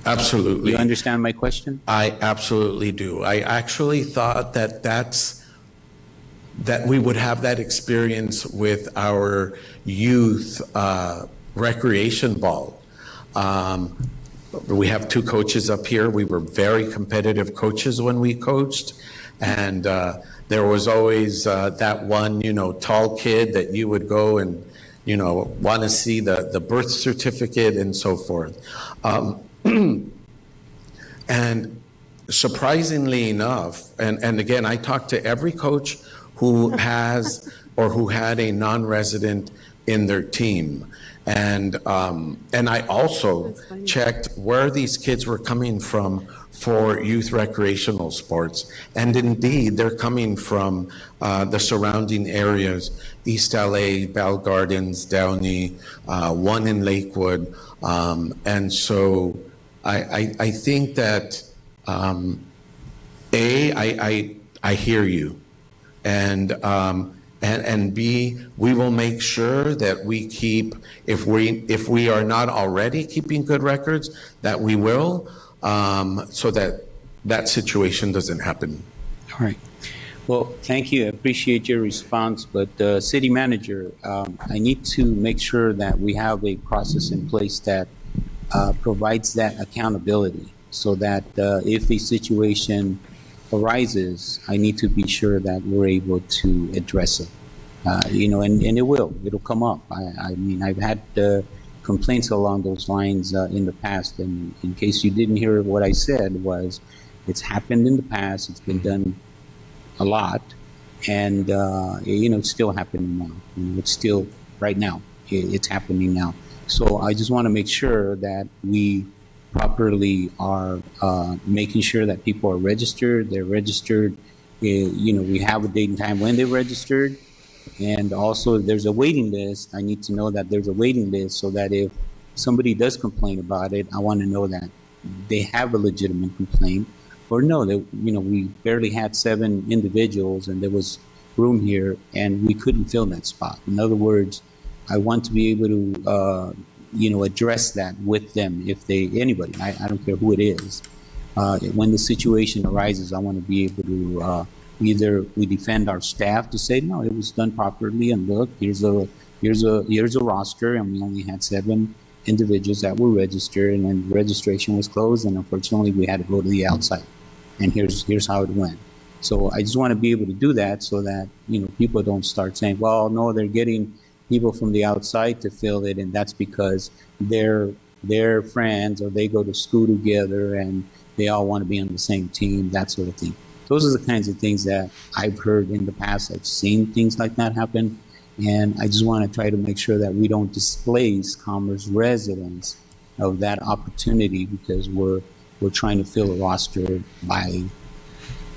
Absolutely. You understand my question? I absolutely do. I actually thought that we would have that experience with our youth recreation ball. We have 2 coaches up here. We were very competitive coaches when we coached. And there was always that one, tall kid that you would go and, want to see the birth certificate and so forth. And surprisingly enough, and again, I talked to every coach who has or who had a non-resident in their team. And I also checked where these kids were coming from for youth recreational sports. And indeed, they're coming from the surrounding areas, East LA, Bell Gardens, Downey, one in Lakewood. And so I think that, I hear you. And And B, we will make sure that we keep, if we are not already keeping good records, that we will, so that that situation doesn't happen. All right. Well, thank you. I appreciate your response, but City Manager, I need to make sure that we have a process in place that provides that accountability, so that if a situation arises, I need to be sure that we're able to address it. And it'll come up. I mean, I've had complaints along those lines in the past, and in case you didn't hear what I said, was it's happened in the past, it's been done a lot, and it's still happening now. It's still right now. It's happening now. So I just want to make sure that we properly are making sure that people are registered. They're registered. We have a date and time when they're registered, and also if there's a waiting list. I need to know that there's a waiting list, so that if somebody does complain about it, I want to know that they have a legitimate complaint. Or no, that we barely had 7 individuals, and there was room here, and we couldn't fill that spot. In other words, I want to be able to, address that with them. If anybody, I don't care who it is, when the situation arises, I want to be able to either we defend our staff to say no, it was done properly, and look, here's a roster, and we only had 7 individuals that were registered, and then registration was closed, and unfortunately, we had to go to the outside. And here's how it went. So I just want to be able to do that, so that people don't start saying, well, no, they're getting people from the outside to fill it, and that's because they're friends, or they go to school together and they all want to be on the same team, that sort of thing. Those are the kinds of things that I've heard in the past. I've seen things like that happen, and I just want to try to make sure that we don't displace Commerce residents of that opportunity, because we're trying to fill a roster by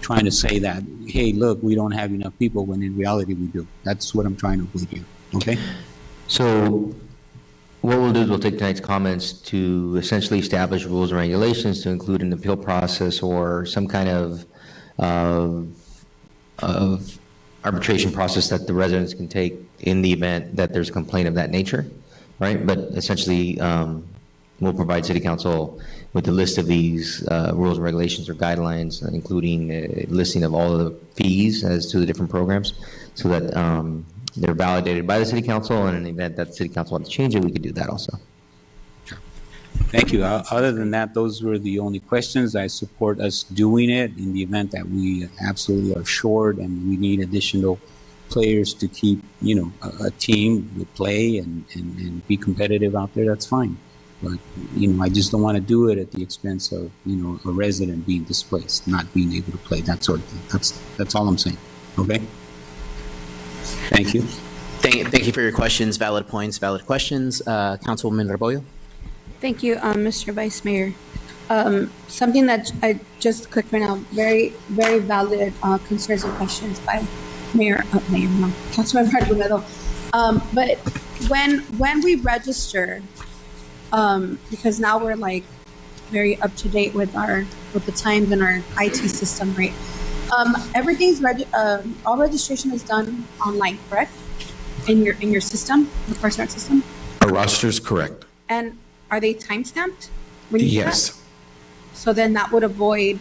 trying to say that, hey, look, we don't have enough people, when in reality we do. That's what I'm trying to avoid here. Okay? So what we'll do is we'll take tonight's comments to essentially establish rules and regulations to include an appeal process or some kind of arbitration process that the residents can take in the event that there's a complaint of that nature, right? But essentially, we'll provide City Council with a list of these rules and regulations or guidelines, including a listing of all of the fees as to the different programs, so that they're validated by the City Council, and in the event that the City Council wants to change it, we could do that also. Thank you. Other than that, those were the only questions. I support us doing it in the event that we absolutely are short and we need additional players to keep, a team to play and be competitive out there. That's fine. But, I just don't want to do it at the expense of, a resident being displaced, not being able to play, that sort of thing. That's all I'm saying. Okay? Thank you. Thank you for your questions. Valid points, valid questions. Councilwoman Rebollo. Thank you, Mr. Vice Mayor. Something that I just clicked right now, very, very valid concerns and questions by Councilmember Argumedo. But when we register, because now we're like very up to date with the times in our IT system, right? Everything's all registration is done online, correct? In your system, the ParkSmart system. Our roster is correct. And are they timestamped? when you do that? Yes. So then that would avoid,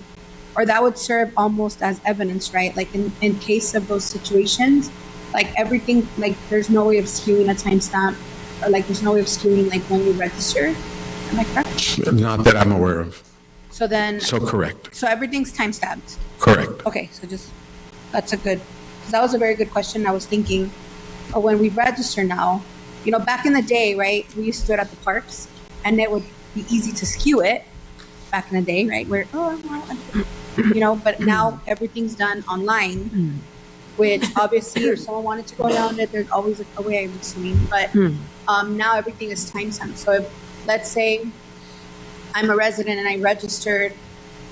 or that would serve almost as evidence, right? Like in case of those situations, like everything, like there's no way of skewing a timestamp, or like there's no way of skewing like when you register. Am I correct? Not that I'm aware of. So then. So correct. So everything's timestamped. Correct. Okay, so just, that's a good, because that was a very good question. I was thinking, when we register now, you know, back in the day, right, we used to do it at the parks, and it would be easy to skew it back in the day, right, where, you know, but now everything's done online, which obviously if someone wanted to go down it, there's always a way, I'm assuming, but now everything is timestamped. So if, let's say I'm a resident and I registered,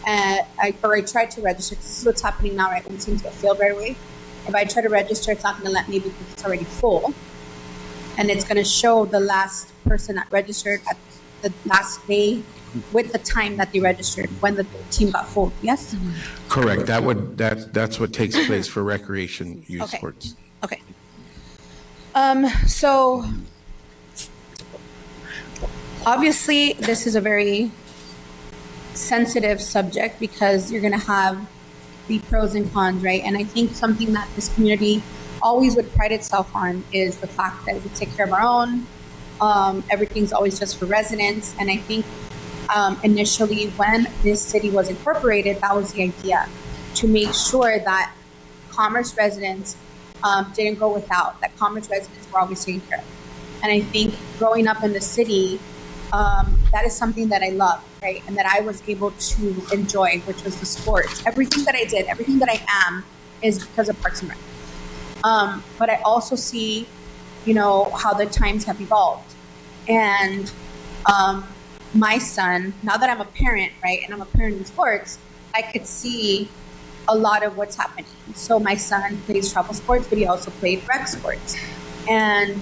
I tried to register, because this is what's happening now, right, when it seems to get filled right away. If I try to register, it's not going to let me because it's already full. And it's going to show the last person that registered at the last day with the time that they registered when the team got full. Yes? Correct. That's what takes place for recreation youth sports. Okay. So obviously this is a very sensitive subject because you're going to have the pros and cons, right? And I think something that this community always would pride itself on is the fact that we take care of our own. Everything's always just for residents. And I think initially when this city was incorporated, that was the idea, to make sure that Commerce residents didn't go without, that Commerce residents were always taken care of. And I think growing up in the city, that is something that I love, right? And that I was able to enjoy, which was the sports. Everything that I did, everything that I am is because of Parks and Rec. But I also see, you know, how the times have evolved. And my son, now that I'm a parent, right, and I'm a parent in sports, I could see a lot of what's happening. So my son plays travel sports, but he also played rec sports. And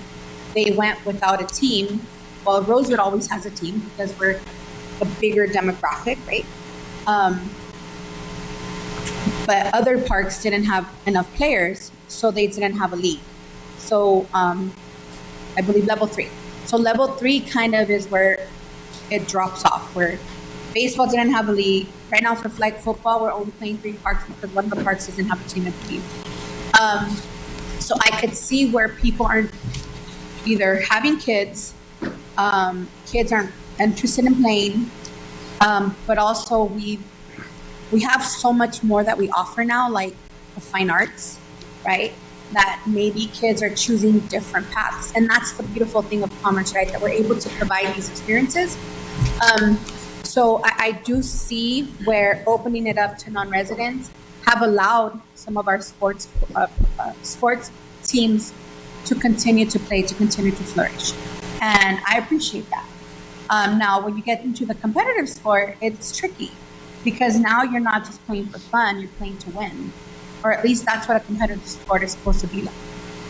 they went without a team. Well, Rosewood always has a team because we're a bigger demographic, right? But other parks didn't have enough players, so they didn't have a league. So I believe level 3. So level 3 kind of is where it drops off, where baseball didn't have a league. Right now for flag football, we're only playing 3 parks because one of the parks doesn't have a team, I believe. So I could see where people aren't either having kids, kids aren't interested in playing, but also we have so much more that we offer now, like the fine arts, right? That maybe kids are choosing different paths. And that's the beautiful thing of Commerce, right? That we're able to provide these experiences. So I do see where opening it up to non-residents have allowed some of our sports teams to continue to play, to continue to flourish. And I appreciate that. Now, when you get into the competitive sport, it's tricky because now you're not just playing for fun, you're playing to win. Or at least that's what a competitive sport is supposed to be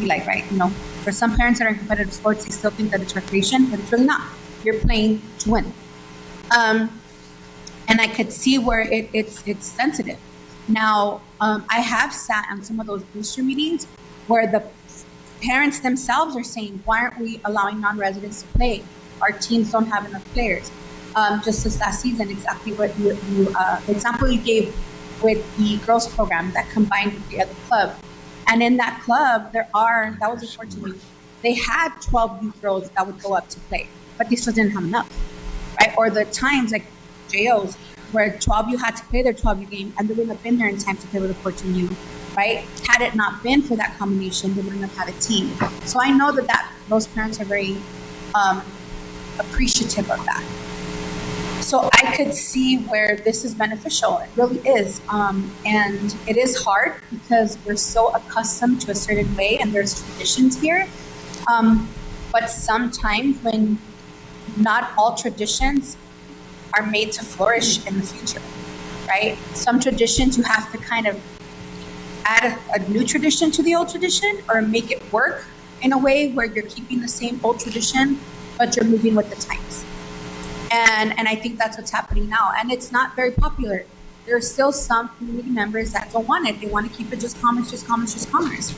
like, right? You know, for some parents that are in competitive sports, they still think that it's recreation, but it's really not. You're playing to win. And I could see where it's sensitive. Now, I have sat on some of those booster meetings where the parents themselves are saying, why aren't we allowing non-residents to play? Our teams don't have enough players. Just this last season, exactly what the example you gave with the girls program that combined with the other club. And in that club, that was a 14 youth. They had 12 youth girls that would go up to play, but they still didn't have enough, right? Or the times like JOs, where 12 you had to play their 12 game and they wouldn't have been there in time to play with a 14 you, right? Had it not been for that combination, they wouldn't have had a team. So I know that those parents are very appreciative of that. So I could see where this is beneficial. It really is. And it is hard because we're so accustomed to a certain way and there's traditions here. But sometimes when not all traditions are made to flourish in the future, right? Some traditions you have to kind of add a new tradition to the old tradition or make it work in a way where you're keeping the same old tradition, but you're moving with the times. And I think that's what's happening now. And it's not very popular. There are still some community members that don't want it. They want to keep it just commerce, just commerce, just commerce.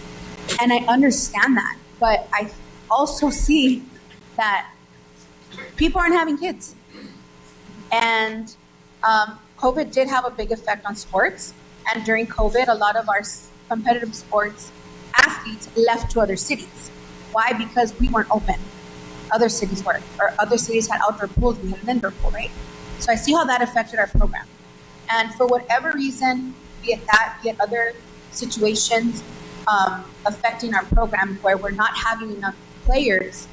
And I understand that. But I also see that people aren't having kids. And COVID did have a big effect on sports. And during COVID, a lot of our competitive sports athletes left to other cities. Why? Because we weren't open. Other cities were, or other cities had outdoor pools, we had an indoor pool, right? So I see how that affected our program. And for whatever reason, be it that, be it other situations affecting our program where we're not having enough players,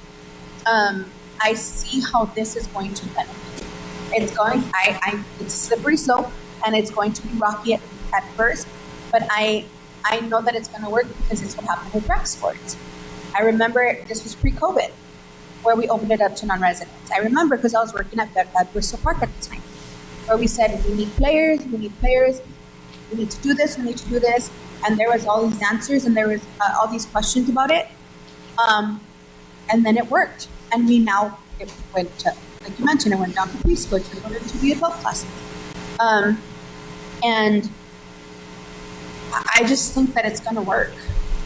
I see how this is going to benefit. It's a slippery slope and it's going to be rocky at first, but I know that it's going to work because it's what happened with rec sports. I remember this was pre-COVID, where we opened it up to non-residents. I remember because I was working at Bristol Park at the time, where we said, we need players, we need to do this, we need to do this. And there was all these answers and there was all these questions about it. And then it worked. And it went to, like you mentioned, it went down to preschool, it went into the adult classes. And I just think that it's gonna work.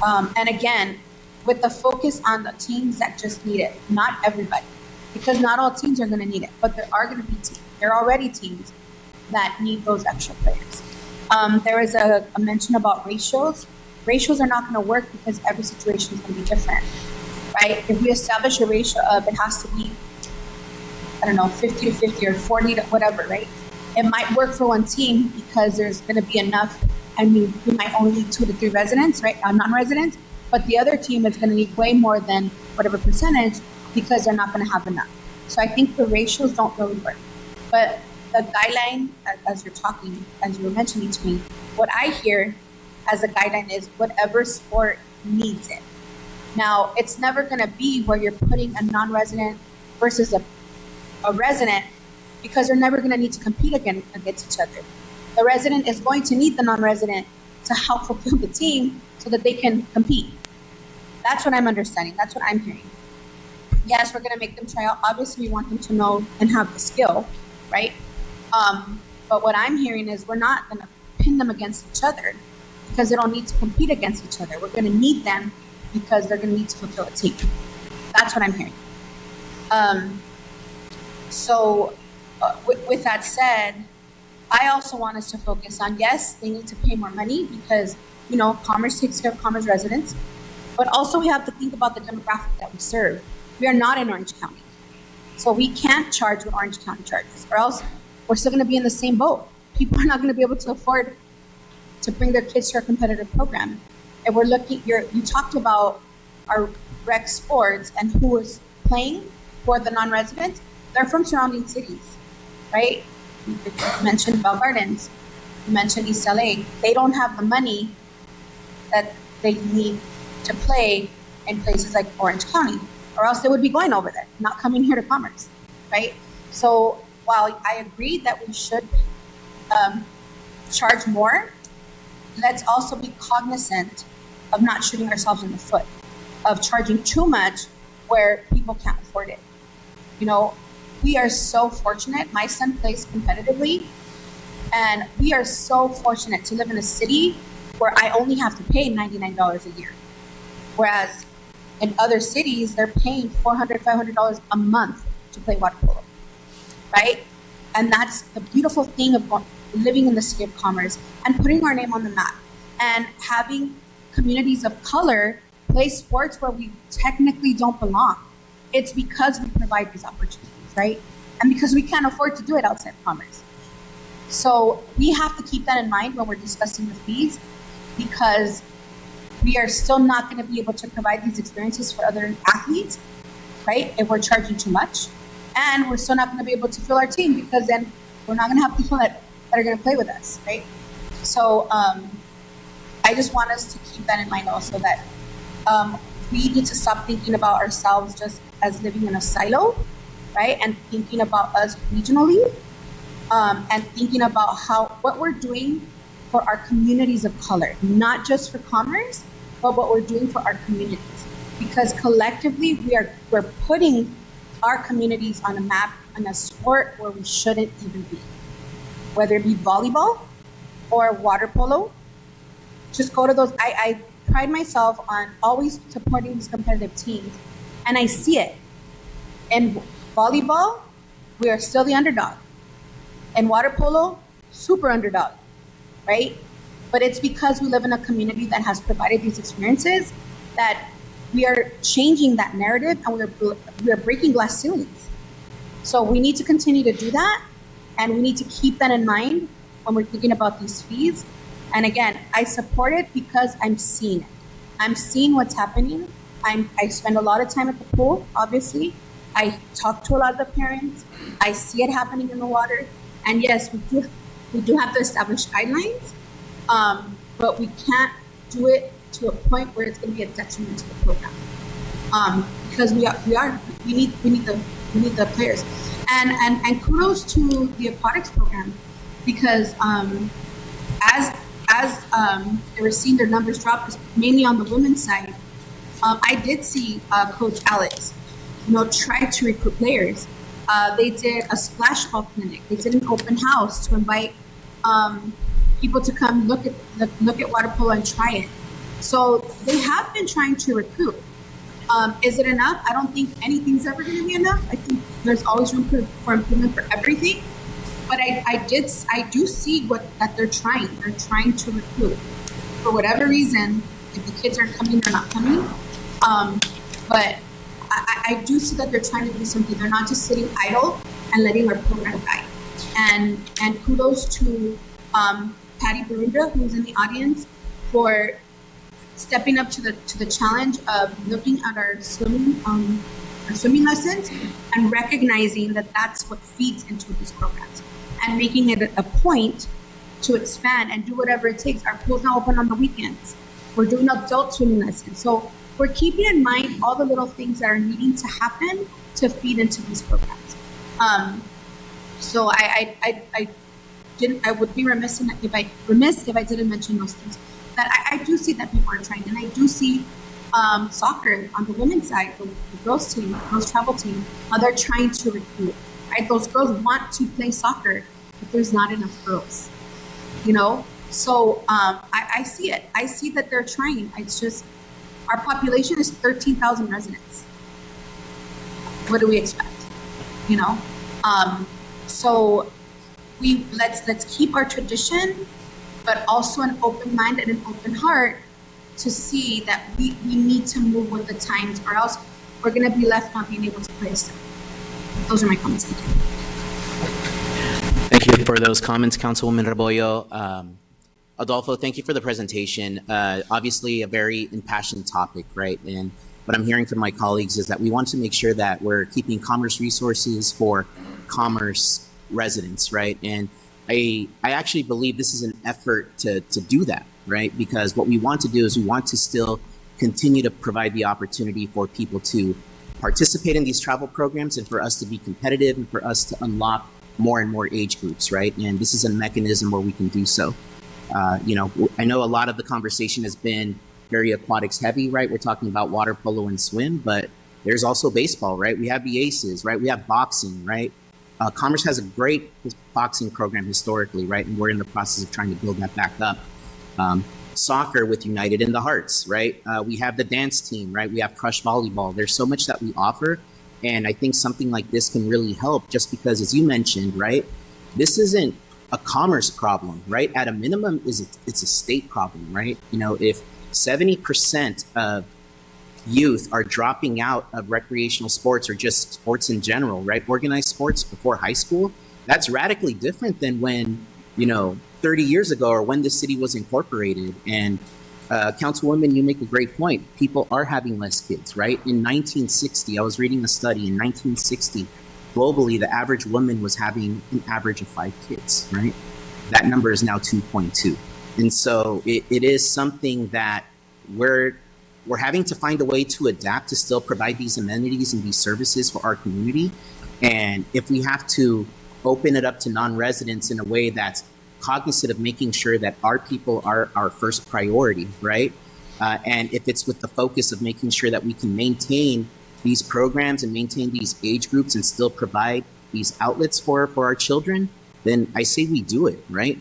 And again, with the focus on the teams that just need it, not everybody, because not all teams are going to need it, but there are going to be teams. There are already teams that need those extra players. There is a mention about ratios. Ratios are not going to work because every situation is going to be different, right? If we establish a ratio of it has to be, I don't know, 50 to 50 or 40 to whatever, right? It might work for one team because there's going to be enough. I mean, we might only need 2 to 3 residents, right? Non-residents, but the other team is going to need way more than whatever percentage because they're not going to have enough. So I think the ratios don't really work. But the guideline, as you're talking, as you were mentioning to me, what I hear as a guideline is whatever sport needs it. Now, it's never going to be where you're putting a non-resident versus a resident because they're never going to need to compete against each other. The resident is going to need the non-resident to help fulfill the team so that they can compete. That's what I'm understanding. That's what I'm hearing. Yes, we're going to make them try out. Obviously, we want them to know and have the skill, right? But what I'm hearing is we're not going to pin them against each other because they don't need to compete against each other. We're going to need them because they're going to need to fulfill a team. That's what I'm hearing. With that said, I also want us to focus on, yes, they need to pay more money because, you know, Commerce takes care of Commerce residents, but also we have to think about the demographic that we serve. We are not in Orange County. So we can't charge what Orange County charges, or else we're still going to be in the same boat. People are not going to be able to afford to bring their kids to our competitive program. And we're looking, you talked about our rec sports and who is playing for the non-residents. They're from surrounding cities, right? You mentioned Bell Gardens, you mentioned East LA. They don't have the money that they need to play in places like Orange County, or else they would be going over there, not coming here to Commerce, right? So while I agree that we should charge more, let's also be cognizant of not shooting ourselves in the foot, of charging too much where people can't afford it. You know, we are so fortunate. My son plays competitively, and we are so fortunate to live in a city where I only have to pay $99 a year. Whereas in other cities, they're paying $400, $500 a month to play water polo, right? And that's the beautiful thing of living in the city of Commerce and putting our name on the map and having communities of color play sports where we technically don't belong. It's because we provide these opportunities, right? And because we can't afford to do it outside Commerce. So we have to keep that in mind when we're discussing the fees, because we are still not going to be able to provide these experiences for other athletes, right? If we're charging too much. And we're still not going to be able to fill our team because then we're not going to have people that are going to play with us, right? So I just want us to keep that in mind also, that we need to stop thinking about ourselves just as living in a silo, right? And thinking about us regionally, and thinking about what we're doing for our communities of color, not just for Commerce, but what we're doing for our communities. Because collectively, we're putting our communities on a map in a sport where we shouldn't even be. Whether it be volleyball or water polo, just go to those. I pride myself on always supporting these competitive teams, and I see it. In volleyball, we are still the underdog. In water polo, super underdog, right? But it's because we live in a community that has provided these experiences that we are changing that narrative, and we are breaking glass ceilings. So we need to continue to do that, and we need to keep that in mind when we're thinking about these fees. And again, I support it because I'm seeing it. I'm seeing what's happening. I spend a lot of time at the pool, obviously. I talk to a lot of the parents. I see it happening in the water. And yes, we do have to establish guidelines, but we can't do it to a point where it's going to be a detriment to the program. Because we need the players. And kudos to the aquatics program, because as they were seeing their numbers drop, mainly on the women's side, I did see Coach Alex, try to recruit players. They did a splash ball clinic. They did an open house to invite people to come look at water polo and try it. So they have been trying to recruit. Is it enough? I don't think anything's ever going to be enough. I think there's always room for improvement for everything. But I do see that they're trying. They're trying to recruit. For whatever reason, if the kids aren't coming, they're not coming. But I do see that they're trying to do something. They're not just sitting idle and letting our program die. And kudos to Patty Barunda, who's in the audience, for stepping up to the challenge of looking at our swimming lessons and recognizing that that's what feeds into these programs, and making it a point to expand and do whatever it takes. Our pool's now open on the weekends. We're doing adult swimming lessons. So we're keeping in mind all the little things that are needing to happen to feed into these programs. So I would be remiss if I didn't mention those things. That I do see that people are trying, and I do see soccer on the women's side, the girls team, girls travel team, they're trying to recruit. Right, those girls want to play soccer, but there's not enough girls. So I see it. I see that they're trying. It's just our population is 13,000 residents. What do we expect? So let's keep our tradition, but also an open mind and an open heart to see that we need to move with the times, or else we're going to be left not being able to play a step. Those are my comments. Thank you. Thank you for those comments, Councilwoman Rebollo. Adolfo, thank you for the presentation. Obviously, a very impassioned topic, right? And what I'm hearing from my colleagues is that we want to make sure that we're keeping commerce resources for commerce residents, right? And I actually believe this is an effort to do that, right? Because what we want to do is we want to still continue to provide the opportunity for people to participate in these travel programs, and for us to be competitive, and for us to unlock more and more age groups, right? And this is a mechanism where we can do so. I know a lot of the conversation has been very aquatics heavy, right? We're talking about water polo and swim, but there's also baseball, right? We have the Aces, right? We have boxing, right? Commerce has a great boxing program historically, right? And we're in the process of trying to build that back up. Soccer with United in the Hearts, right? We have the dance team, right? We have Crush Volleyball. There's so much that we offer. And I think something like this can really help, just because, as you mentioned, right? This isn't a commerce problem, right? At a minimum, it's a state problem, right? If 70% of youth are dropping out of recreational sports, or just sports in general, right? Organized sports before high school, that's radically different than when, 30 years ago, or when the city was incorporated. And Councilwoman, you make a great point. People are having less kids, right? In 1960, I was reading a study, in 1960, globally, the average woman was having an average of 5 kids, right? That number is now 2.2. And so it is something that we're having to find a way to adapt to still provide these amenities and these services for our community. And if we have to open it up to non-residents in a way that's cognizant of making sure that our people are our first priority, right? And if it's with the focus of making sure that we can maintain these programs and maintain these age groups and still provide these outlets for our children, then I say we do it, right?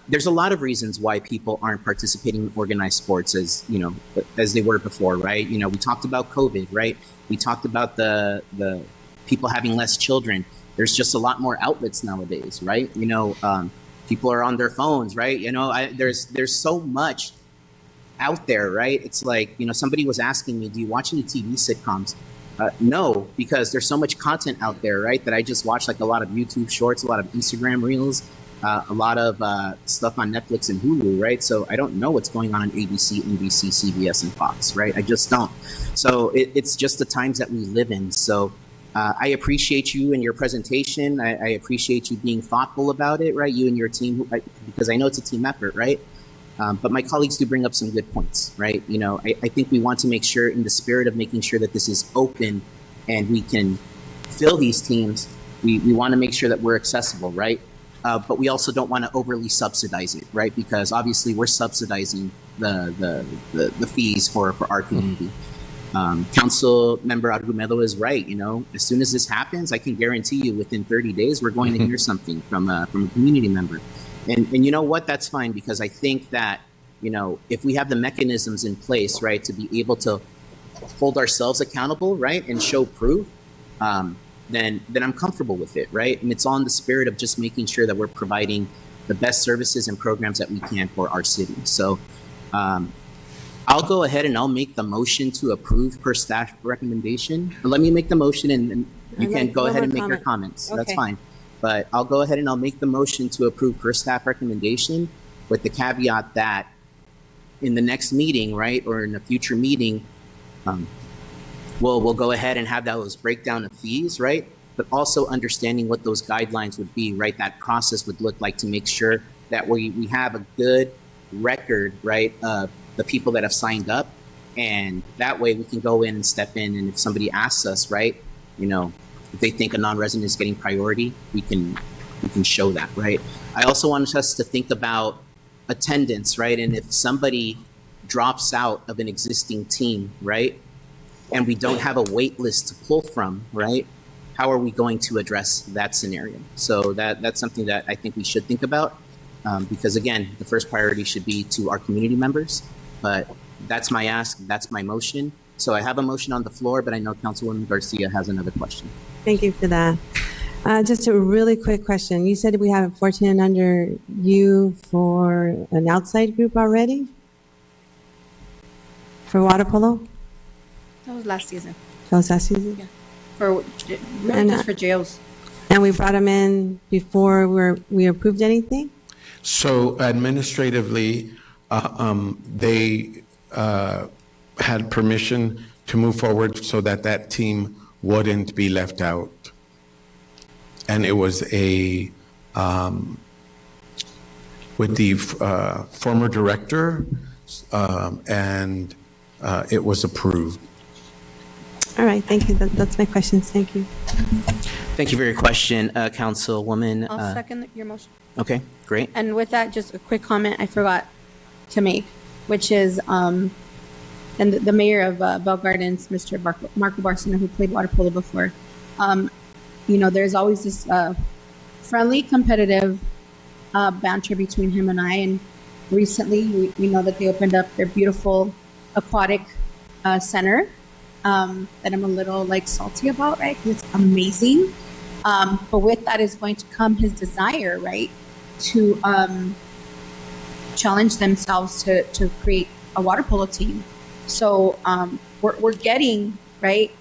There's a lot of reasons why people aren't participating in organized sports as they were before, right? We talked about COVID, right? We talked about the people having less children. There's just a lot more outlets nowadays, right? People are on their phones, right? There's so much out there, right? It's like, somebody was asking me, do you watch any TV sitcoms? No, because there's so much content out there, right? That I just watch, like a lot of YouTube shorts, a lot of Instagram reels, a lot of stuff on Netflix and Hulu, right? So I don't know what's going on ABC, NBC, CBS, and Fox, right? I just don't. So it's just the times that we live in. So I appreciate you and your presentation. I appreciate you being thoughtful about it, right? You and your team, because I know it's a team effort, right? But my colleagues do bring up some good points, right? I think we want to make sure, in the spirit of making sure that this is open and we can fill these teams, we want to make sure that we're accessible, right? But we also don't want to overly subsidize it, right? Because obviously we're subsidizing the fees for our community. Council Member Argumedo is right. As soon as this happens, I can guarantee you within 30 days, we're going to hear something from a community member. And you know what? That's fine, because I think that, if we have the mechanisms in place, right, to be able to hold ourselves accountable, right, and show proof, then I'm comfortable with it, right? And it's all in the spirit of just making sure that we're providing the best services and programs that we can for our city. So I'll go ahead and I'll make the motion to approve per staff recommendation. Let me make the motion and you can go ahead and make your comments. That's Okay. fine. But I'll go ahead and I'll make the motion to approve per staff recommendation with the caveat that in the next meeting, right, or in a future meeting, we'll go ahead and have those breakdown of fees, right? But also understanding what those guidelines would be, right? That process would look like to make sure that we have a good record, right, of the people that have signed up. And that way we can go in and step in. And if somebody asks us, right, you know, if they think a non-resident is getting priority, we can show that, right? I also want us to think about attendance, right? And if somebody drops out of an existing team, right, and we don't have a wait list to pull from, right, how are we going to address that scenario? So that's something that I think we should think about, because again, the first priority should be to our community members, but that's my ask, that's my motion. So I have a motion on the floor, but I know Councilwoman Garcia has another question. Thank you for that. Just a really quick question. You said we have 14 under you for an outside group already? For water polo? That was last season. That was last season? Yeah. For really And, just for jails. And we brought them in before we approved anything? So administratively, they had permission to move forward so that that team wouldn't be left out. And it was with the former director, and it was approved. All right, thank you. That's my questions. Thank you. Thank you for your question, Councilwoman. I'll second your motion. Okay, great. And with that, just a quick comment I forgot to make, which is, and the mayor of Bell Gardens, Mr. Marco Barcena, who played water polo before, you know, there's always this friendly, competitive banter between him and I. And recently, we know that they opened up their beautiful aquatic center that I'm a little like salty about, right? 'Cause it's amazing. But with that is going to come his desire, right, to challenge themselves to create a water polo team. So we're getting, right,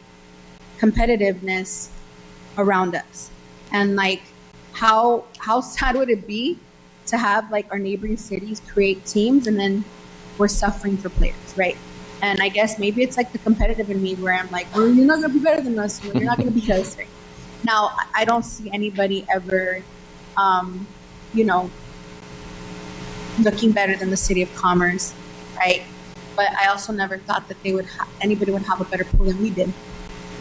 competitiveness around us. And like, how sad would it be to have like our neighboring cities create teams and then we're suffering for players, right? And I guess maybe it's like the competitive in me where I'm like, well, you're not going to be better than us. You're not going to beat us. Right? Now, I don't see anybody ever, you know, looking better than the City of Commerce, right? But I also never thought that anybody would have a better pool than we did.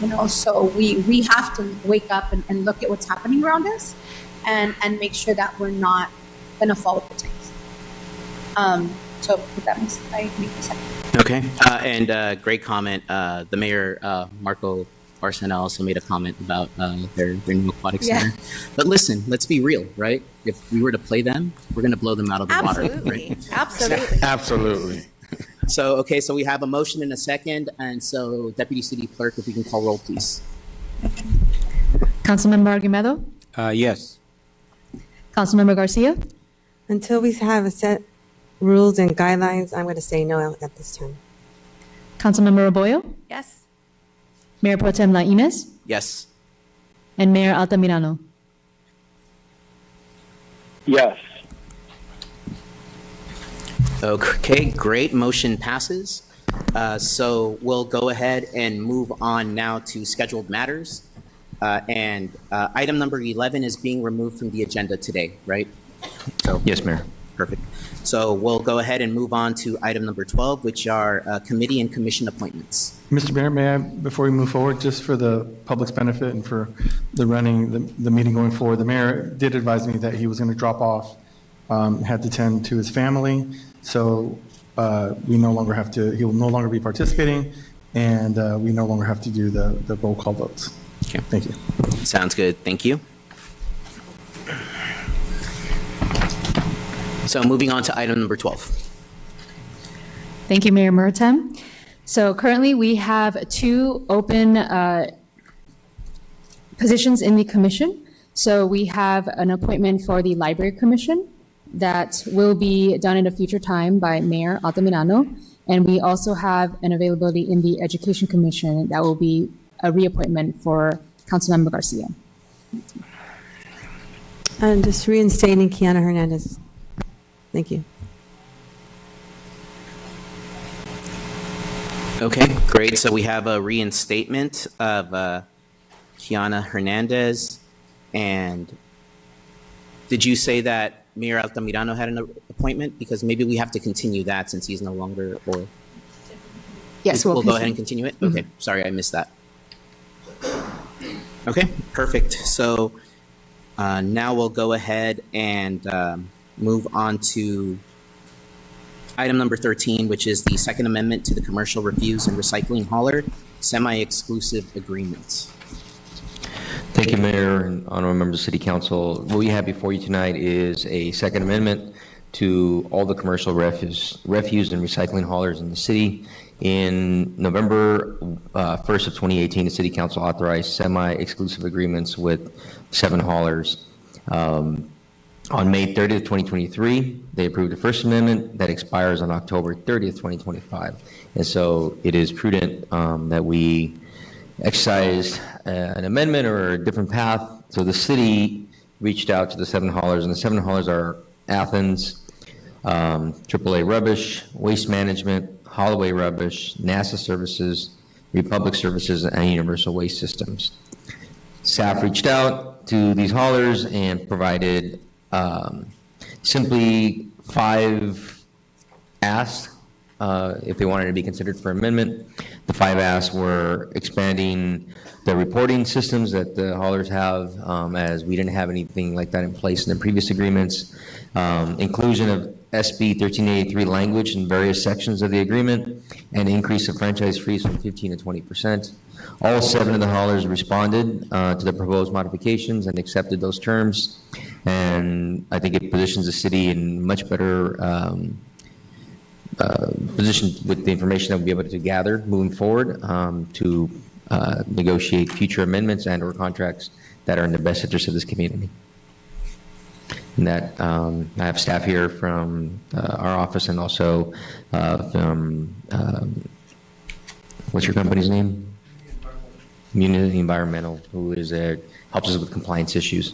You know, so we have to wake up and look at what's happening around us and make sure that we're not going to fall with the times. So with that, I make the second. Okay, and great comment. The mayor, Marco Barcena, also made a comment about their new aquatic center. But listen, let's be real, right? If we were to play them, we're going to blow them out of the water. Right? Absolutely. Absolutely. So, okay, so we have a motion and a second. And so Deputy City Clerk, if you can call roll, please. Councilmember Argumedo? Yes. Councilmember Garcia? Until we have a set rules and guidelines, I'm going to say no at this time. Councilmember Arroyo? Yes. Mayor Pro Tem Lainez? Yes. And Mayor Altamirano? Yes. Okay, great. Motion passes. So we'll go ahead and move on now to scheduled matters. And item number 11 is being removed from the agenda today, right? So, Yes, Mayor. perfect. So we'll go ahead and move on to item number 12, which are committee and commission appointments. Mr. Mayor, may I, before we move forward, just for the public's benefit and for the running, the meeting going forward, the mayor did advise me that he was going to drop off, had to tend to his family. So we no longer have to, he will no longer be participating, and we no longer have to do the roll call votes. Okay. Thank you. Sounds good. Thank you. So moving on to item number 12. Thank you, Mayor Murtem. So currently, we have two open positions in the commission. So we have an appointment for the Library Commission that will be done at a future time by Mayor Altamirano. And we also have an availability in the Education Commission that will be a reappointment for Councilmember Garcia. And just reinstating Kiana Hernandez. Thank you. Okay, great. So we have a reinstatement of Kiana Hernandez. And did you say that Mayor Altamirano had an appointment? Because maybe we have to continue that since he's no longer, or? Yes, We'll go ahead and continue it? Okay, sorry, I missed that. Okay, perfect. So now we'll go ahead and move on to item number 13, which is the Second Amendment to the Commercial Refuse and Recycling Hauler Semi-Exclusive Agreements. Thank you, Mayor and honorable members of City Council. What we have before you tonight is a second amendment to all the commercial refuse and recycling haulers in the city. In November 1st of 2018, the City Council authorized semi-exclusive agreements with 7 haulers. On May 30th, 2023, they approved the First Amendment that expires on October 30th, 2025. And so it is prudent that we exercise an amendment or a different path. So the city reached out to the 7 haulers, and the 7 haulers are Athens, AAA Rubbish, Waste Management, Holloway Rubbish, NASA Services, Republic Services, and Universal Waste Systems. Staff reached out to these haulers and provided simply 5 asks if they wanted to be considered for amendment. The 5 asks were expanding the reporting systems that the haulers have, as we didn't have anything like that in place in the previous agreements. Inclusion of SB 1383 language in various sections of the agreement, and increase of franchise fees from 15 to 20%. All 7 of the haulers responded to the proposed modifications and accepted those terms. And I think it positions the city in much better position with the information that we'll be able to gather moving forward to negotiate future amendments and or contracts that are in the best interest of this community. And that I have staff here from our office and also from, what's your company's name? Community Environmental, who is helps us with compliance issues.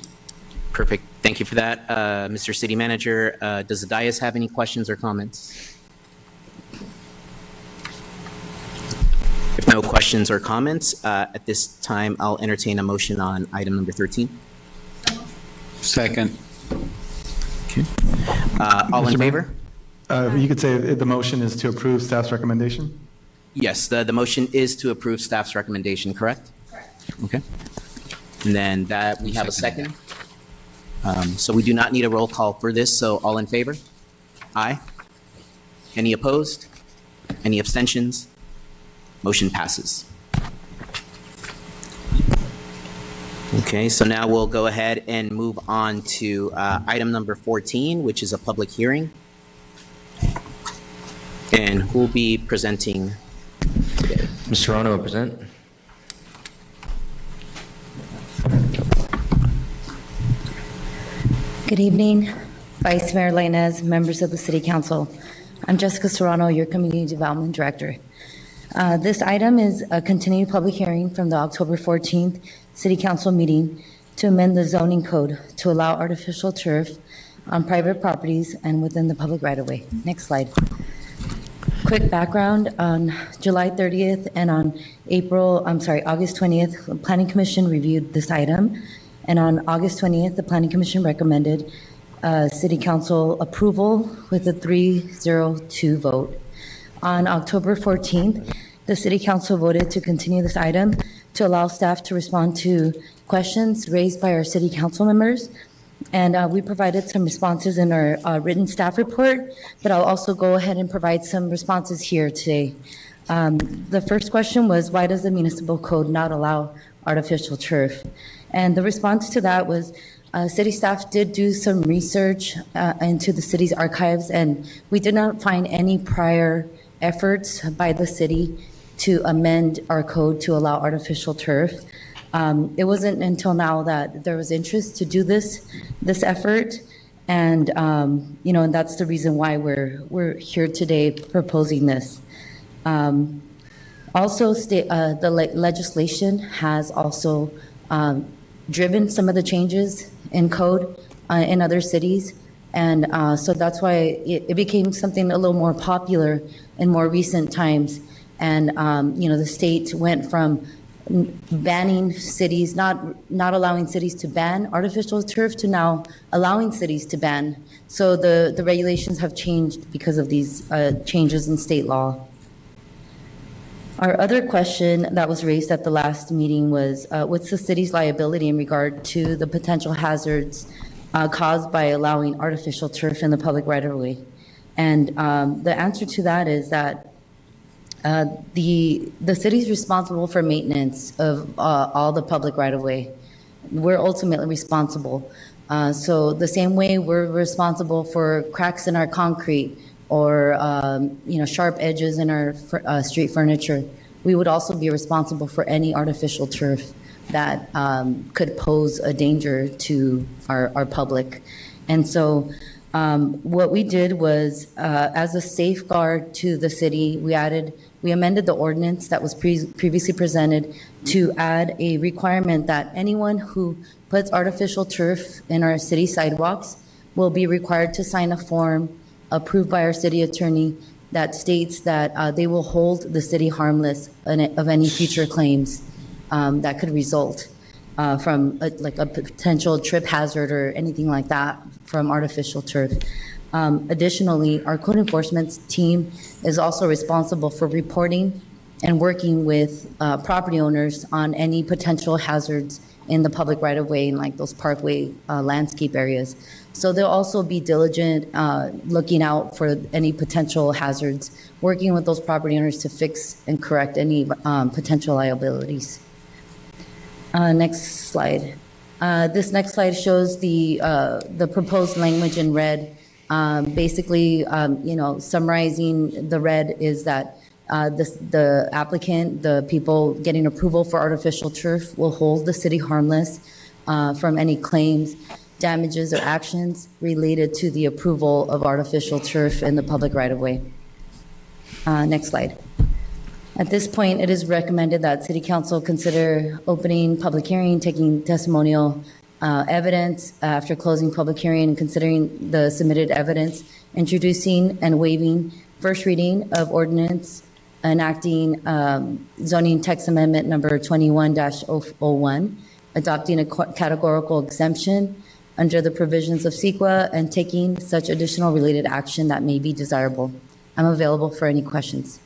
Perfect. Thank you for that. Mr. City Manager, does the dais have any questions or comments? If no questions or comments, at this time, I'll entertain a motion on item number 13. Second. Okay. All in Mr. Mayor? favor? You could say the motion is to approve staff's recommendation? Yes, the motion is to approve staff's recommendation, correct? Correct. Okay. And then that, we have a second. So we do not need a roll call for this, so all in favor? Aye. Any opposed? Any abstentions? Motion passes. Okay, so now we'll go ahead and move on to item number 14, which is a public hearing. And who will be presenting today? Mr. Serrano will present. Good evening, Vice Mayor Lainez, members of the City Council. I'm Jessica Serrano, your Community Development Director. This item is a continued public hearing from the October 14th City Council meeting to amend the zoning code to allow artificial turf on private properties and within the public right-of-way. Next slide. Quick background, on July 30th and on August 20th, the Planning Commission reviewed this item. And on August 20th, the Planning Commission recommended City Council approval with a 3-0-2 vote. On October 14th, the City Council voted to continue this item to allow staff to respond to questions raised by our City Council members. And we provided some responses in our written staff report, but I'll also go ahead and provide some responses here today. The first question was, why does the municipal code not allow artificial turf? And the response to that was, city staff did do some research into the city's archives, and we did not find any prior efforts by the city to amend our code to allow artificial turf. It wasn't until now that there was interest to do this effort. And, and that's the reason why we're here today proposing this. Also, the legislation has also driven some of the changes in code in other cities. And so that's why it became something a little more popular in more recent times. And, the state went from banning cities, not allowing cities to ban artificial turf to now allowing cities to ban. So the regulations have changed because of these changes in state law. Our other question that was raised at the last meeting was, what's the city's liability in regard to the potential hazards caused by allowing artificial turf in the public right-of-way? And the answer to that is that the city's responsible for maintenance of all the public right-of-way. We're ultimately responsible. So the same way we're responsible for cracks in our concrete or sharp edges in our street furniture, we would also be responsible for any artificial turf that could pose a danger to our public. And so what we did was, as a safeguard to the city, we amended the ordinance that was previously presented to add a requirement that anyone who puts artificial turf in our city sidewalks will be required to sign a form approved by our city attorney that states that they will hold the city harmless of any future claims that could result from a potential trip hazard or anything like that from artificial turf. Additionally, our code enforcement team is also responsible for reporting and working with property owners on any potential hazards in the public right-of-way in like those parkway landscape areas. So they'll also be diligent looking out for any potential hazards, working with those property owners to fix and correct any potential liabilities. Next slide. This next slide shows the proposed language in red. Basically, summarizing the red is that the applicant, the people getting approval for artificial turf, will hold the city harmless from any claims, damages, or actions related to the approval of artificial turf in the public right-of-way. Next slide. At this point, it is recommended that City Council consider opening public hearing, taking testimonial evidence after closing public hearing and considering the submitted evidence, introducing and waiving first reading of ordinance enacting zoning text amendment number 21-01, adopting a categorical exemption under the provisions of CEQA, and taking such additional related action that may be desirable. I'm available for any questions.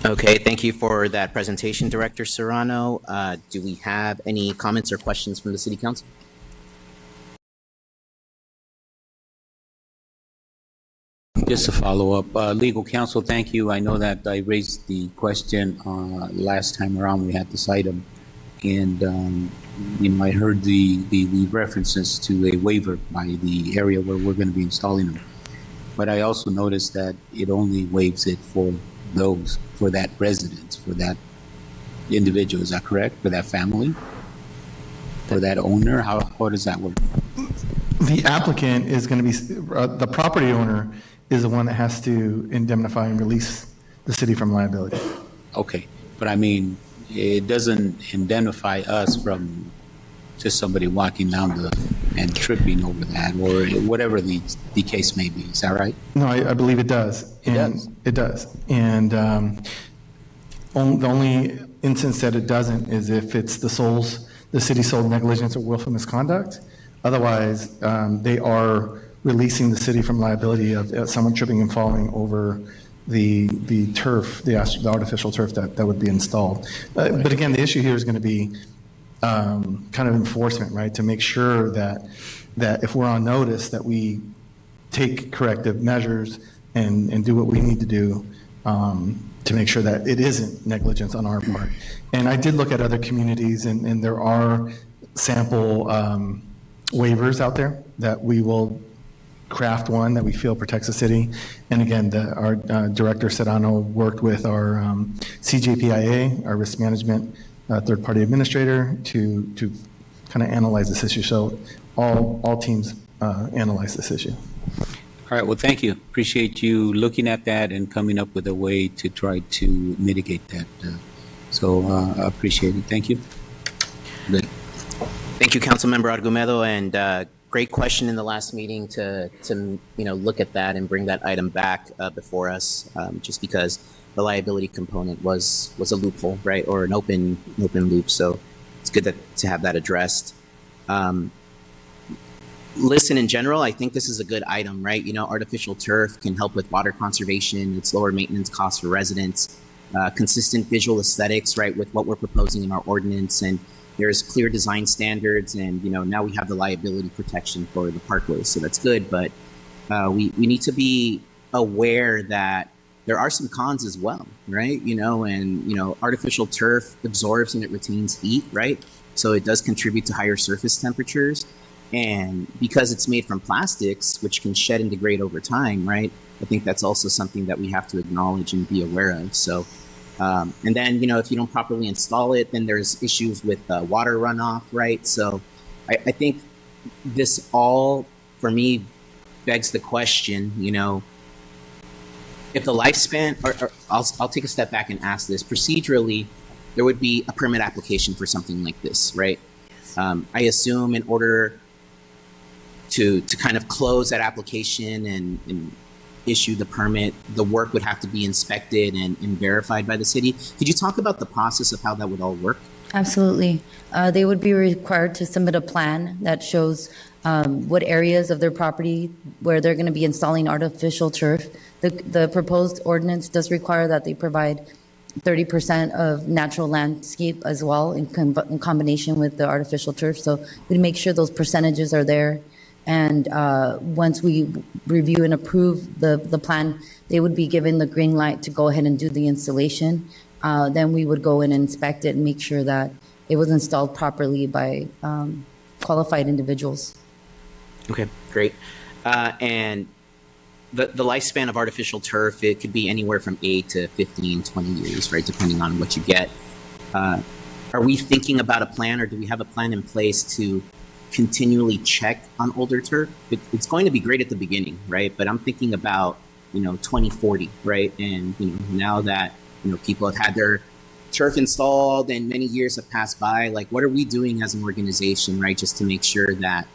Okay, thank you for that presentation, Director Serrano. Do we have any comments or questions from the City Council? Just to follow up, legal counsel, thank you. I know that I raised the question last time around we had this item, and I heard the references to a waiver by the area where we're going to be installing them. But I also noticed that it only waives it for that residence, for that individual. Is that correct? For that family? For that owner? How does that work? The applicant is going to be, the property owner is the one that has to indemnify and release the city from liability. Okay, but I mean, it doesn't indemnify us from just somebody walking down and tripping over that, or whatever the case may be. Is that right? No, I believe it does. It does. And the only instance that it doesn't is if it's the city's sole negligence or willful misconduct. Otherwise, they are releasing the city from liability of someone tripping and falling over the turf, the artificial turf that would be installed. But again, the issue here is going to be kind of enforcement, right? To make sure that if we're on notice, that we take corrective measures and do what we need to do to make sure that it isn't negligence on our part. And I did look at other communities, and there are sample waivers out there that we will craft one that we feel protects the city. And again, our Director Serrano worked with our CJPIA, our risk management third-party administrator, to kind of analyze this issue. So all teams analyze this issue. All right, well, thank you. Appreciate you looking at that and coming up with a way to try to mitigate that. So I appreciate it. Thank you. Good. Thank you, Councilmember Argumedo, and great question in the last meeting to look at that and bring that item back before us, just because the liability component was a loophole, right, or an open loop. So it's good to have that addressed. Listen, in general, I think this is a good item, right? Artificial turf can help with water conservation. It's lower maintenance costs for residents, consistent visual aesthetics, right, with what we're proposing in our ordinance. And there's clear design standards. And, now we have the liability protection for the parkways. So that's good. But we need to be aware that there are some cons as well, right? Artificial turf absorbs and it retains heat, right? So it does contribute to higher surface temperatures. And because it's made from plastics, which can shed and degrade over time, right? I think that's also something that we have to acknowledge and be aware of. So, and then, if you don't properly install it, then there's issues with water runoff, right? So I think this all, for me, begs the question, if the lifespan, or I'll take a step back and ask this, procedurally, there would be a permit application for something like this, right? I assume in order to kind of close that application and issue the permit, the work would have to be inspected and verified by the city. Could you talk about the process of how that would all work? Absolutely. They would be required to submit a plan that shows what areas of their property where they're going to be installing artificial turf. The proposed ordinance does require that they provide 30% of natural landscape as well in combination with the artificial turf. So we make sure those percentages are there. And once we review and approve the plan, they would be given the green light to go ahead and do the installation. Then we would go in and inspect it and make sure that it was installed properly by qualified individuals. Okay, great. And the lifespan of artificial turf, it could be anywhere from 8 to 15, 20 years, right, depending on what you get. Are we thinking about a plan, or do we have a plan in place to continually check on older turf? It's going to be great at the beginning, right? But I'm thinking about, 2040, right? And, now that, people have had their turf installed and many years have passed by, like, what are we doing as an organization, right? Just to make sure that,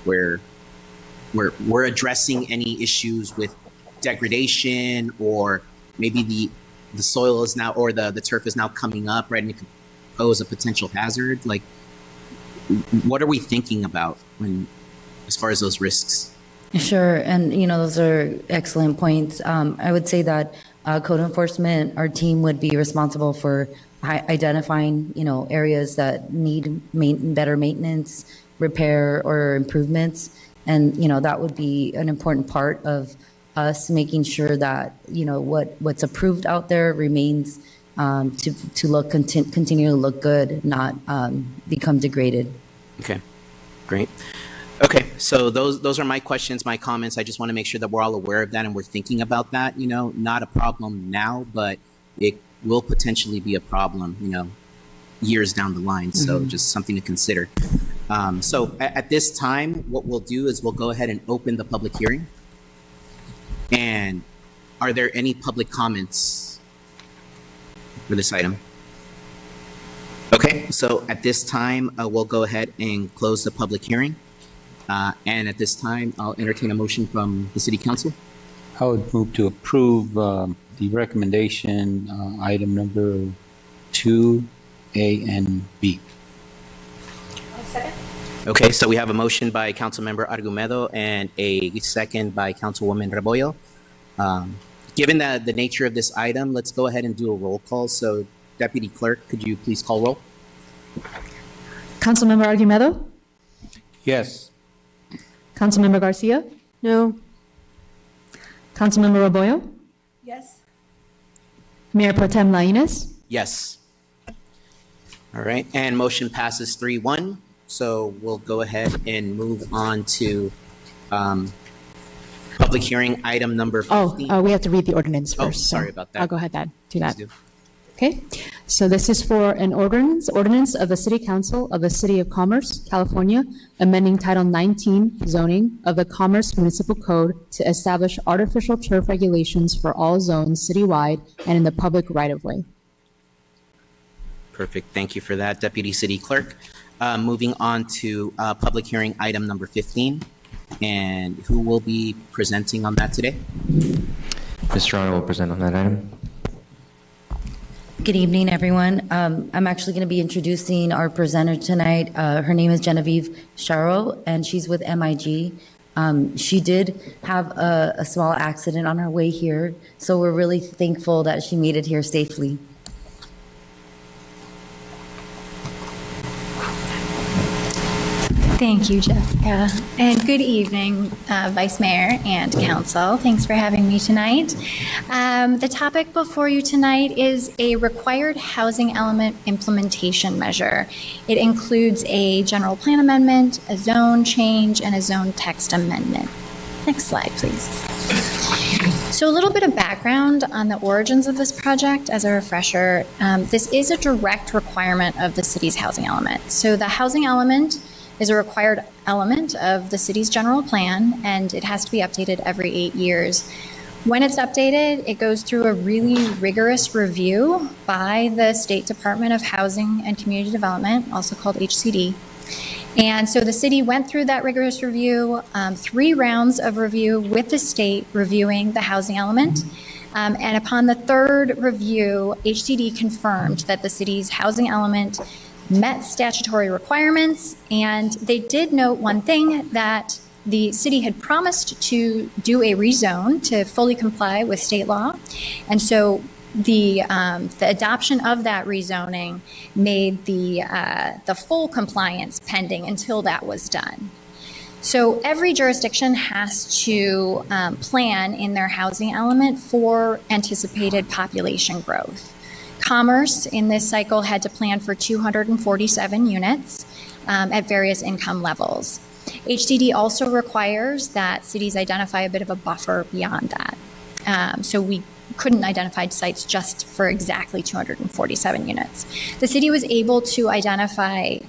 we're addressing any issues with degradation, or maybe the soil is now, or the turf is now coming up, right? And it could pose a potential hazard. Like, what are we thinking about as far as those risks? Sure, and those are excellent points. I would say that code enforcement, our team would be responsible for identifying, areas that need better maintenance, repair, or improvements, and that would be an important part of us making sure that what's approved out there remains continue to look good, not become degraded. Okay, great. Okay, so those are my questions, my comments. I just want to make sure that we're all aware of that and we're thinking about that. Not a problem now, but it will potentially be a problem, years down the line. So just something to consider. So at this time, what we'll do is we'll go ahead and open the public hearing. And are there any public comments for this item? Okay, so at this time, we'll go ahead and close the public hearing. And at this time, I'll entertain a motion from the City Council. I would move to approve the recommendation, item number 2A and B. Okay, so we have a motion by Councilmember Argumedo and a second by Councilwoman Rebollo. Given the nature of this item, let's go ahead and do a roll call. So, Deputy Clerk, could you please call roll? Councilmember Argumedo? Yes. Councilmember Garcia? No. Councilmember Rebollo? Yes. Mayor Pro Tem Lainez? Yes. All right, and motion passes 3-1. So we'll go ahead and move on to Public hearing item number 15. We have to read the ordinance Oh, first. sorry about that. I'll go ahead, Dad. Do that. Please do. Okay, so this is for an ordinance of the City Council of the City of Commerce, California, amending Title 19 zoning of the Commerce Municipal Code to establish artificial turf regulations for all zones citywide and in the public right-of-way. Perfect. Thank you for that, Deputy City Clerk. Moving on to public hearing item number 15. And who will be presenting on that today? Mr. Arno will present on that item. Good evening, everyone. I'm actually going to be introducing our presenter tonight. Her name is Genevieve Charo, and she's with MIG. She did have a small accident on her way here, so we're really thankful that she made it here safely. Thank you, Jessica. And good evening, Vice Mayor and Council. Thanks for having me tonight. The topic before you tonight is a required housing element implementation measure. It includes a general plan amendment, a zone change, and a zone text amendment. Next slide, please. So a little bit of background on the origins of this project as a refresher. This is a direct requirement of the city's housing element. So the housing element is a required element of the city's general plan, and it has to be updated every 8 years. When it's updated, it goes through a really rigorous review by the State Department of Housing and Community Development, also called HCD. And so the city went through that rigorous review, 3 rounds of review with the state reviewing the housing element. And upon the 3rd review, HCD confirmed that the city's housing element met statutory requirements, and they did note one thing, that the city had promised to do a rezone to fully comply with state law. And so the adoption of that rezoning made the full compliance pending until that was done. So every jurisdiction has to plan in their housing element for anticipated population growth. Commerce in this cycle had to plan for 247 units at various income levels. HCD also requires that cities identify a bit of a buffer beyond that. So we couldn't identify sites just for exactly 247 units. The city was able to identify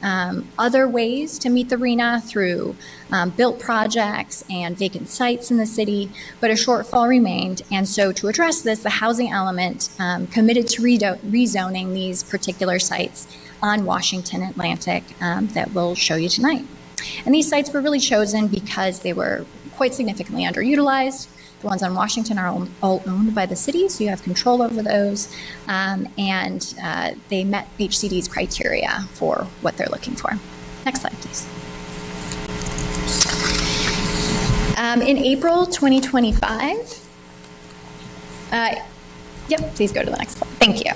other ways to meet the RHNA through built projects and vacant sites in the city, but a shortfall remained. And so to address this, the housing element committed to rezoning these particular sites on Washington Atlantic that we'll show you tonight. And these sites were really chosen because they were quite significantly underutilized. The ones on Washington are all owned by the city, so you have control over those, and they met HCD's criteria for what they're looking for. Next slide, please. In April 2025, please go to the next slide. Thank you.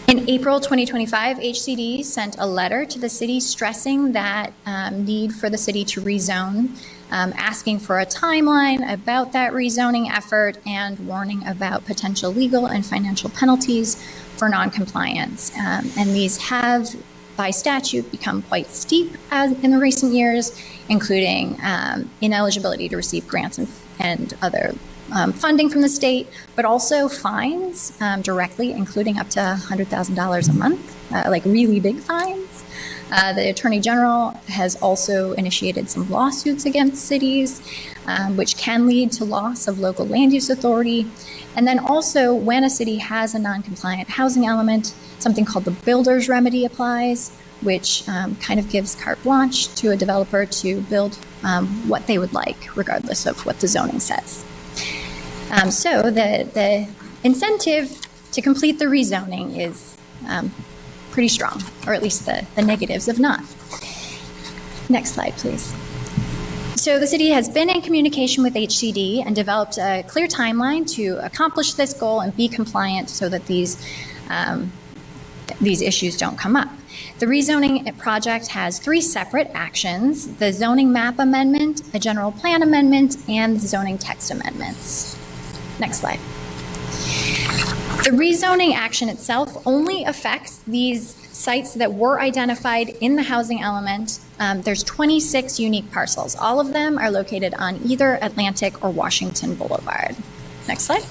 In April 2025, HCD sent a letter to the city stressing that need for the city to rezone, asking for a timeline about that rezoning effort and warning about potential legal and financial penalties for noncompliance. And these have, by statute, become quite steep in the recent years, including ineligibility to receive grants and other funding from the state, but also fines directly, including up to $100,000 a month, like really big fines. The Attorney General has also initiated some lawsuits against cities, which can lead to loss of local land use authority. And then also, when a city has a non-compliant housing element, something called the builder's remedy applies, which kind of gives carte blanche to a developer to build what they would like, regardless of what the zoning says. So the incentive to complete the rezoning is pretty strong, or at least the negatives of not. Next slide, please. So the city has been in communication with HCD and developed a clear timeline to accomplish this goal and be compliant so that these issues don't come up. The rezoning project has 3 separate actions: the zoning map amendment, a general plan amendment, and the zoning text amendments. Next slide. The rezoning action itself only affects these sites that were identified in the housing element. There's 26 unique parcels. All of them are located on either Atlantic or Washington Boulevard. Next slide.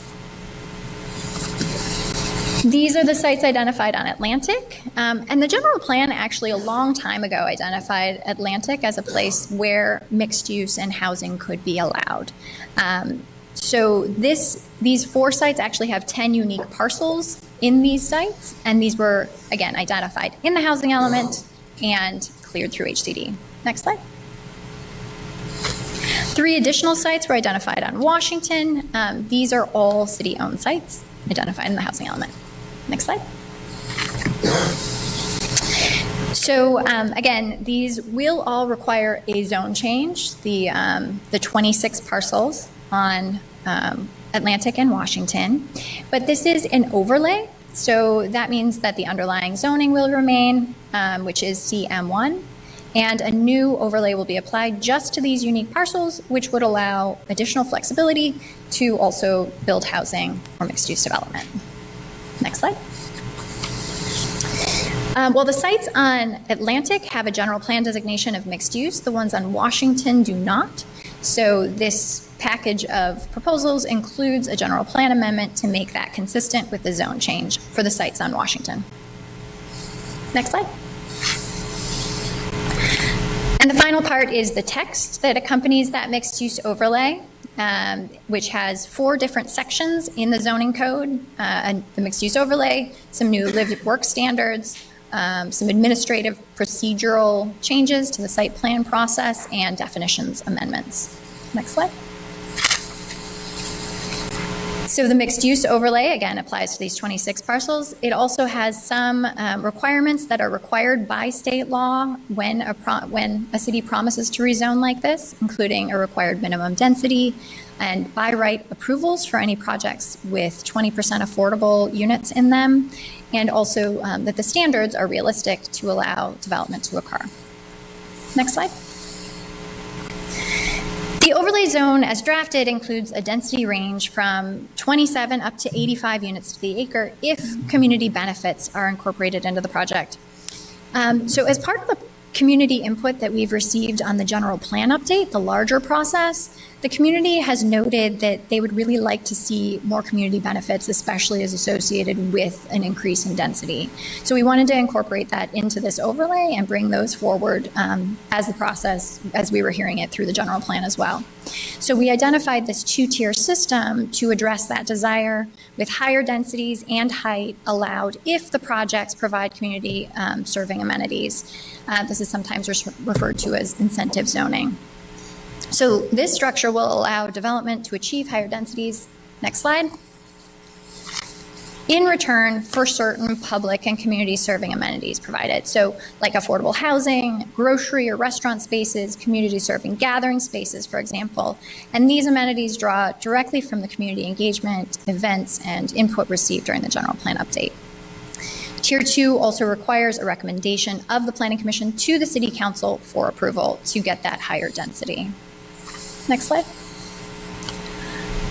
These are the sites identified on Atlantic. And the general plan actually a long time ago identified Atlantic as a place where mixed use and housing could be allowed. So these 4 sites actually have 10 unique parcels in these sites, and these were, again, identified in the housing element and cleared through HCD. Next slide. 3 additional sites were identified on Washington. These are all city-owned sites identified in the housing element. Next slide. So again, these will all require a zone change. The 26 parcels on Atlantic and Washington, but this is an overlay. So that means that the underlying zoning will remain, which is CM1, and a new overlay will be applied just to these unique parcels, which would allow additional flexibility to also build housing or mixed-use development. Next slide. Well, the sites on Atlantic have a general plan designation of mixed use. The ones on Washington do not. So this package of proposals includes a general plan amendment to make that consistent with the zone change for the sites on Washington. Next slide. And the final part is the text that accompanies that mixed use overlay, which has 4 different sections in the zoning code, and the mixed use overlay, some new lived work standards, some administrative procedural changes to the site plan process, and definitions amendments. Next slide. So the mixed use overlay, again, applies to these 26 parcels. It also has some requirements that are required by state law when a city promises to rezone like this, including a required minimum density and by right approvals for any projects with 20% affordable units in them, and also that the standards are realistic to allow development to occur. Next slide. The overlay zone as drafted includes a density range from 27 up to 85 units to the acre if community benefits are incorporated into the project. So as part of the community input that we've received on the general plan update, the larger process, the community has noted that they would really like to see more community benefits, especially as associated with an increase in density. So we wanted to incorporate that into this overlay and bring those forward as the process, as we were hearing it through the general plan as well. So we identified this 2-tier system to address that desire, with higher densities and height allowed if the projects provide community serving amenities. This is sometimes referred to as incentive zoning. So this structure will allow development to achieve higher densities. Next slide. In return for certain public and community serving amenities provided. So like affordable housing, grocery or restaurant spaces, community serving gathering spaces, for example. And these amenities draw directly from the community engagement, events, and input received during the general plan update. Tier 2 also requires a recommendation of the Planning Commission to the City Council for approval to get that higher density. Next slide.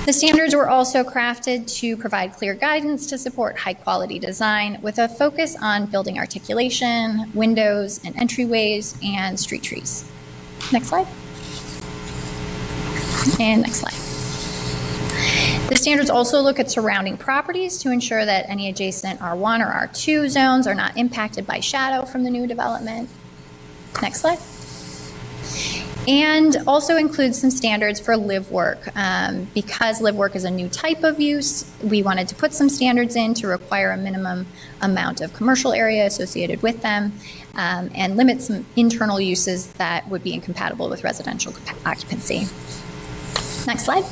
The standards were also crafted to provide clear guidance to support high-quality design with a focus on building articulation, windows and entryways, and street trees. Next slide. And next slide. The standards also look at surrounding properties to ensure that any adjacent R1 or R2 zones are not impacted by shadow from the new development. Next slide. And also includes some standards for live work. Because live work is a new type of use, we wanted to put some standards in to require a minimum amount of commercial area associated with them, and limit some internal uses that would be incompatible with residential occupancy. Next slide.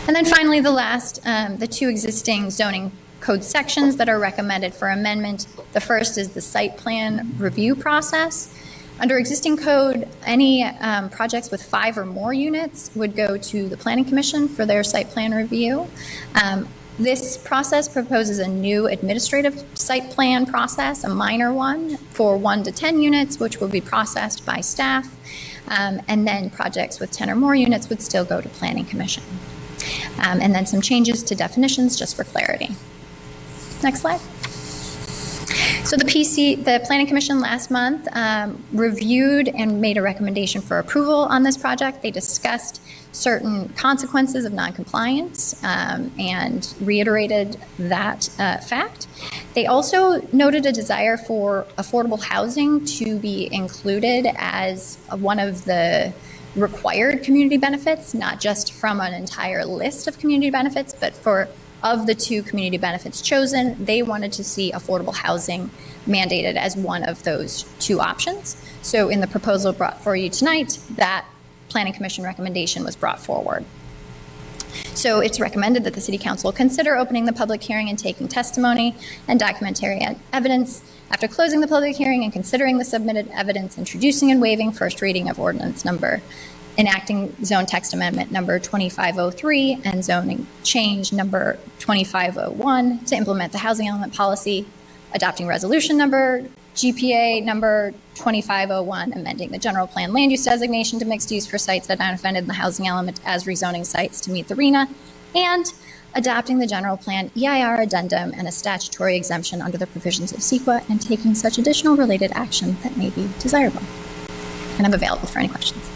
And then finally, the last, the 2 existing zoning code sections that are recommended for amendment. The first is the site plan review process. Under existing code, any projects with 5 or more units would go to the Planning Commission for their site plan review. This process proposes a new administrative site plan process, a minor one, for 1 to 10 units, which will be processed by staff. And then projects with 10 or more units would still go to Planning Commission. And then some changes to definitions just for clarity. Next slide. So the Planning Commission last month reviewed and made a recommendation for approval on this project. They discussed certain consequences of noncompliance and reiterated that fact. They also noted a desire for affordable housing to be included as one of the required community benefits, not just from an entire list of community benefits, but of the two community benefits chosen, they wanted to see affordable housing mandated as one of those two options. So in the proposal brought for you tonight, that Planning Commission recommendation was brought forward. So it's recommended that the City Council consider opening the public hearing and taking testimony and documentary evidence. After closing the public hearing and considering the submitted evidence, introducing and waiving first reading of ordinance number enacting zone text amendment number 2503 and zoning change number 2501 to implement the housing element policy, adopting resolution number GPA number 2501, amending the general plan land use designation to mixed use for sites identified in the housing element as rezoning sites to meet the RHNA, and adopting the general plan EIR addendum and a statutory exemption under the provisions of CEQA, and taking such additional related action that may be desirable. And I'm available for any questions.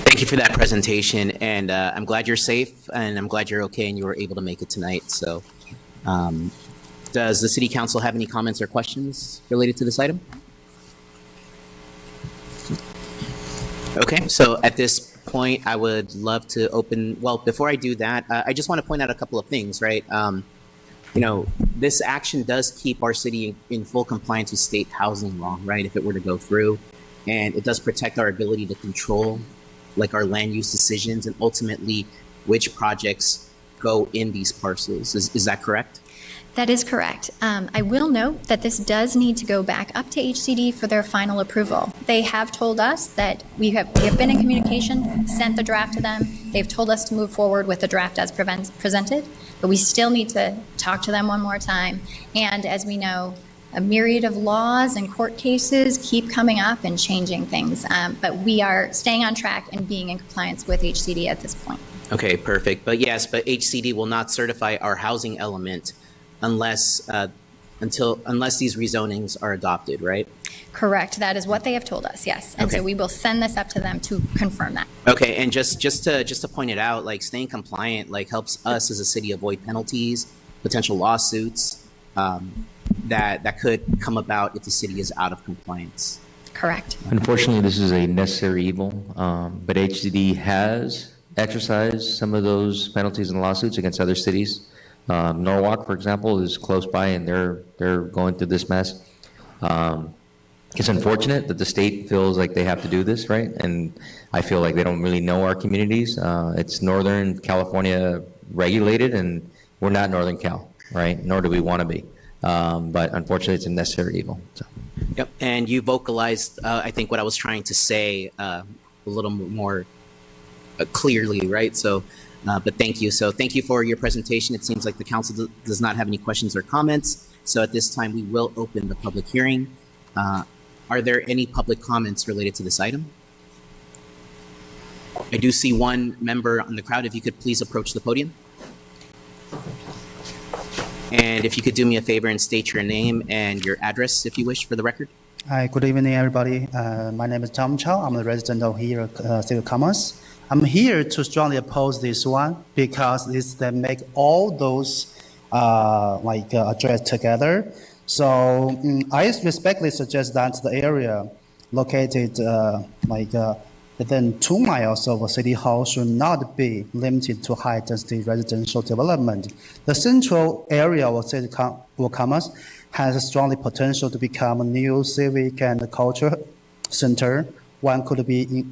Thank you for that presentation, and I'm glad you're safe, and I'm glad you're okay and you were able to make it tonight. So does the City Council have any comments or questions related to this item? Okay, so at this point, I would love to open, well, before I do that, I just want to point out a couple of things, right? You know, this action does keep our city in full compliance with state housing law, right, if it were to go through. And it does protect our ability to control, like, our land use decisions and ultimately which projects go in these parcels. Is that correct? That is correct. I will note that this does need to go back up to HCD for their final approval. They have told us that we have been in communication, sent the draft to them. They've told us to move forward with the draft as presented, but we still need to talk to them one more time. And as we know, a myriad of laws and court cases keep coming up and changing things. But we are staying on track and being in compliance with HCD at this point. Okay, perfect. But yes, but HCD will not certify our housing element unless these rezonings are adopted, right? Correct. That is what they have told us, yes. And Okay. so we will send this up to them to confirm that. Okay, and just to point it out, like, staying compliant, like, helps us as a city avoid penalties, potential lawsuits that could come about if the city is out of compliance. Correct. Unfortunately, this is a necessary evil, but HCD has exercised some of those penalties and lawsuits against other cities. Norwalk, for example, is close by, and they're going through this mess. It's unfortunate that the state feels like they have to do this, right? And I feel like they don't really know our communities. It's Northern California regulated, and we're not Northern Cal, right? Nor do we want to be. But unfortunately, it's a necessary evil. So. Yep, and you vocalized, I think, what I was trying to say a little more clearly, right? So, but thank you. So thank you for your presentation. It seems like the council does not have any questions or comments. So at this time, we will open the public hearing. Are there any public comments related to this item? I do see one member on the crowd. If you could please approach the podium. And if you could do me a favor and state your name and your address, if you wish, for the record. Hi, good evening, everybody. My name is Tom Chow. I'm a resident of here, City of Commerce. I'm here to strongly oppose this one because they make all those address together. So I respectfully suggest that the area located within 2 miles of City Hall should not be limited to high-density residential development. The central area of City of Commerce has a strongly potential to become a new civic and culture center. One could be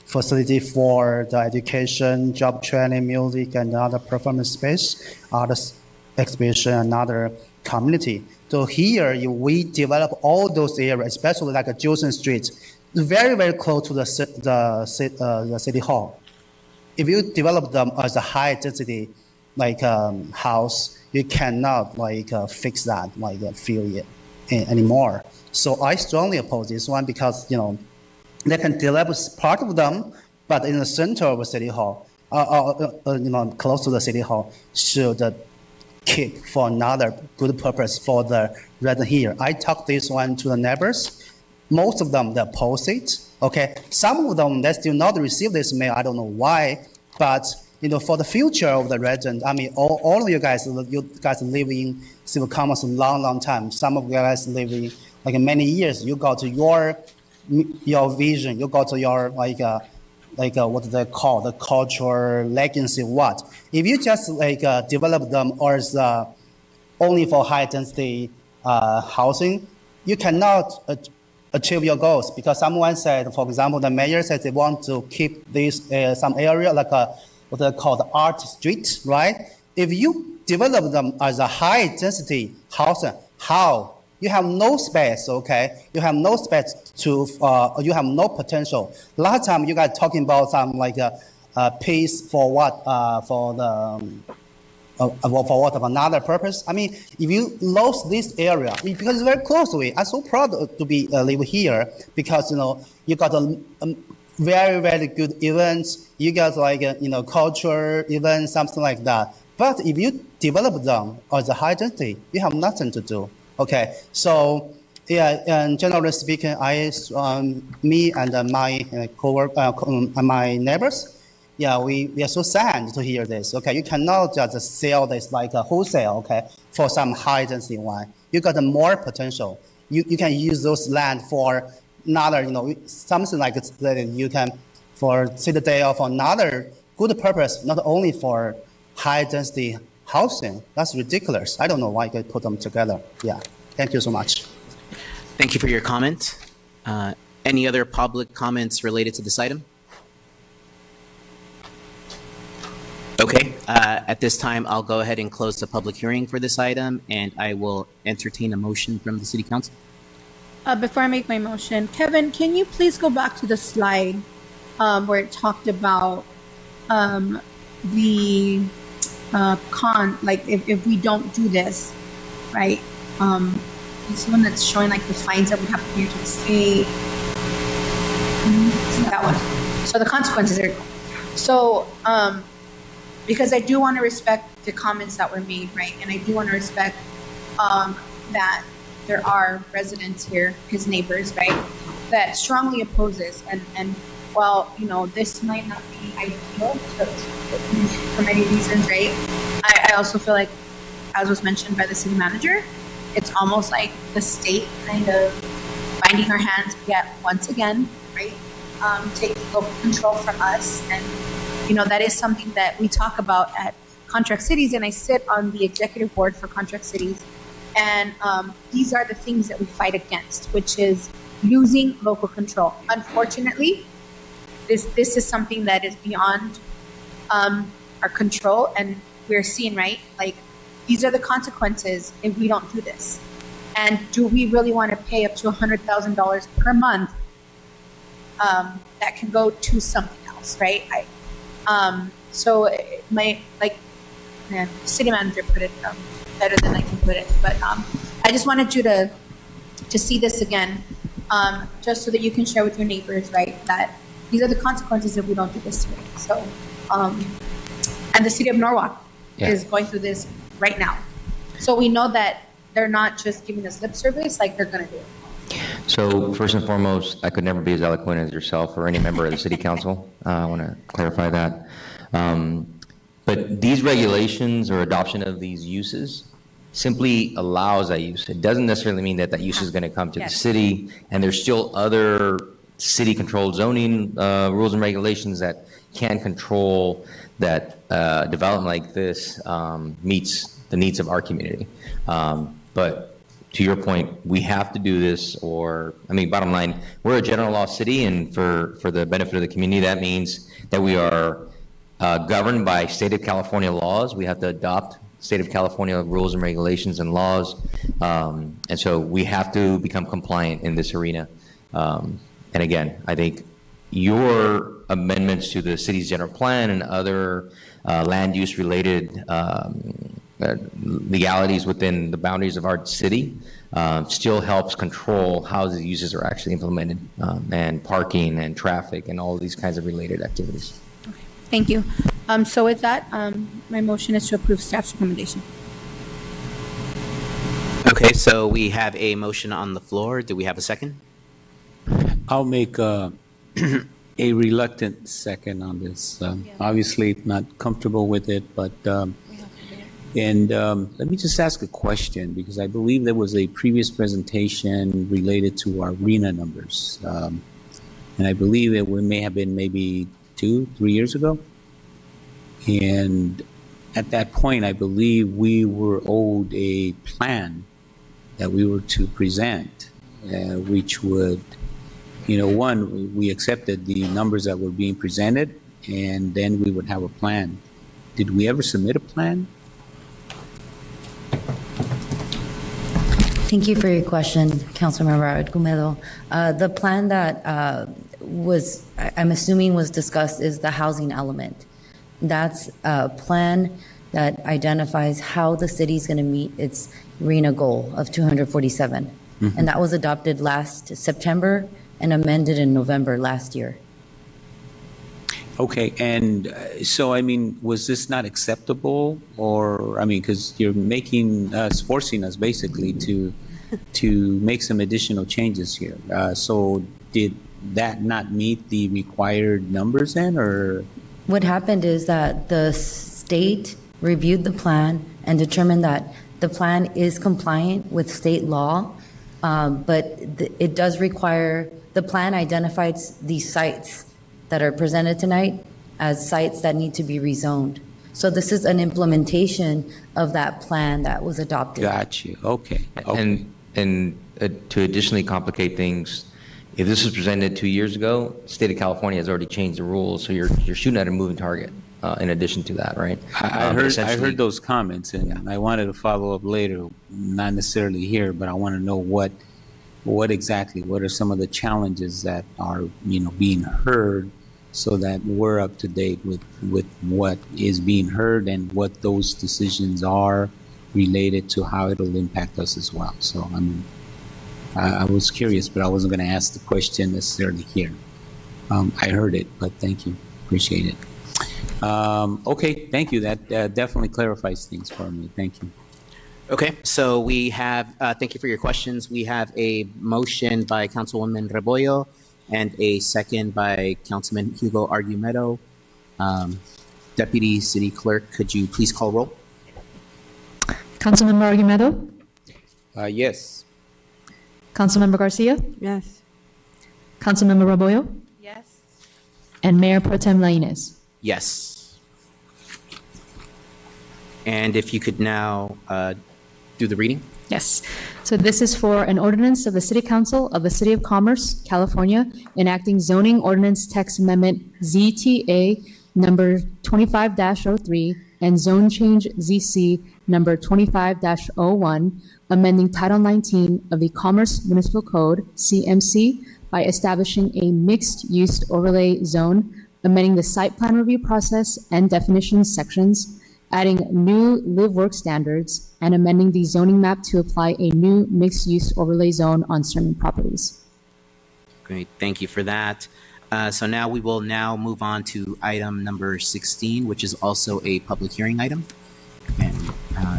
facility for the education, job training, music, and other performance space, arts exhibition, and other community. So here, if we develop all those areas, especially like Jewson Street, very, very close to the City Hall. If you develop them as a high density house, you cannot fix that field anymore. So I strongly oppose this one because they can develop part of them, but in the center of the City Hall, close to the City Hall, should keep for another good purpose for the resident here. I talked this one to the neighbors. Most of them, they oppose it. Okay, some of them, they still not receive this mail. I don't know why, but for the future of the resident, I mean, all of you guys live in civil commerce a long time. Some of you guys live in like many years. You got to your vision. You got to your what they call the cultural legacy. What if you just develop them as only for high density housing? You cannot achieve your goals because someone said, for example, the mayor said they want to keep this some area like what they call the art street, right? If you develop them as a high density housing, how? You have no space, okay? You have no space to, you have no potential. Last time you guys talking about some like a piece for what? For what of another purpose? I mean, if you lose this area, because it's very close to it, I'm so proud to be live here because you got a very good events. You got like culture events, something like that. But if you develop them as a high density, you have nothing to do. Okay, so yeah, and generally speaking, me and my my neighbors. Yeah, we are so sad to hear this. Okay, you cannot just sell this like a wholesale. Okay, for some high density one, you got more potential. You can use those land for another, something like that you can for Citadel for another good purpose, not only for high density housing. That's ridiculous. I don't know why you could put them together. Yeah, thank you so much. Thank you for your comment. Any other public comments related to this item? Okay, at this time, I'll go ahead and close the public hearing for this item, and I will entertain a motion from the City Council. Before I make my motion, Kevin, can you please go back to the slide where it talked about the like if we don't do this, right? This one that's showing like the fines that we have to pay to the state. That one. So the consequences are. So because I do want to respect the comments that were made, right? And I do want to respect that there are residents here, his neighbors, right, that strongly opposes. And while, this might not be ideal for many reasons, right? I also feel like, as was mentioned by the city manager, it's almost like the state kind of binding our hands yet once again, right? Taking local control from us. And, that is something that we talk about at Contract Cities, and I sit on the executive board for Contract Cities. And these are the things that we fight against, which is losing local control. Unfortunately, this is something that is beyond our control, and we're seeing, right? Like, these are the consequences if we don't do this. And do we really want to pay up to $100,000 per month that can go to something else, right? So city manager put it better than I can put it, but I just wanted you to see this again, just so that you can share with your neighbors, right, that these are the consequences if we don't do this today. So, and the city of Norwalk is going through this right now. So we know that they're not just giving us lip service, like they're going to do it. So first and foremost, I could never be as eloquent as yourself or any member of the City Council. I want to clarify that. But these regulations or adoption of these uses simply allows that use. It doesn't necessarily mean that use is going to come to the city, and there's still other city-controlled zoning rules and regulations that can control that development like this meets the needs of our community. But to your point, we have to do this, bottom line, we're a general law city, and for the benefit of the community, that means that we are governed by state of California laws. We have to adopt state of California rules and regulations and laws. And so we have to become compliant in this arena. And again, I think your amendments to the city's general plan and other land use related legalities within the boundaries of our city still helps control how the uses are actually implemented, and parking and traffic and all of these kinds of related activities. Okay, thank you. So with that, my motion is to approve staff's recommendation. Okay, so we have a motion on the floor. Do we have a second? I'll make a reluctant second on this. Obviously, not comfortable with it, but, let me just ask a question, because I believe there was a previous presentation related to our RENA numbers. And I believe it may have been maybe 2-3 years ago. And at that point, I believe we were owed a plan that we were to present, which would, one, we accepted the numbers that were being presented, and then we would have a plan. Did we ever submit a plan? Thank you for your question, Councilmember Argumedo. The plan that I'm assuming was discussed is the housing element. That's a plan that identifies how the city is going to meet its RENA goal of 247. Mm-hmm. And that was adopted last September and amended in November last year. Okay, and so, was this not acceptable? Or, because you're forcing us basically to make some additional changes here. So did that not meet the required numbers then, or? What happened is that the state reviewed the plan and determined that the plan is compliant with state law, but it does require, the plan identifies these sites that are presented tonight as sites that need to be rezoned. So this is an implementation of that plan that was adopted. Got you, okay. And to additionally complicate things, if this was presented 2 years ago, the state of California has already changed the rules, so you're shooting at a moving target. In addition to that, right? I heard those comments, and I wanted to follow up later, not necessarily here, but I want to know what are some of the challenges that are, being heard, so that we're up to date with what is being heard and what those decisions are related to how it'll impact us as well. So I was curious, but I wasn't going to ask the question necessarily here. I heard it, but thank you, appreciate it. Okay, thank you. That definitely clarifies things for me. Thank you. Okay, so we have, thank you for your questions. We have a motion by Councilwoman Rebollo and a second by Councilman Hugo Argumedo. Deputy City Clerk, could you please call roll? Councilmember Argumedo? Yes. Councilmember Garcia? Yes. Councilmember Rebollo? Yes. And Mayor Pro Tem Lainez? Yes. And if you could now do the reading. Yes. So this is for an ordinance of the City Council of the City of Commerce, California, enacting zoning ordinance text amendment ZTA number 25-03 and zone change ZC number 25-01, amending Title 19 of the Commerce Municipal Code, CMC, by establishing a mixed-use overlay zone, amending the site plan review process and definitions sections, adding new live-work standards, and amending the zoning map to apply a new mixed-use overlay zone on certain properties. Great, thank you for that. So now we will move on to item number 16, which is also a public hearing item. And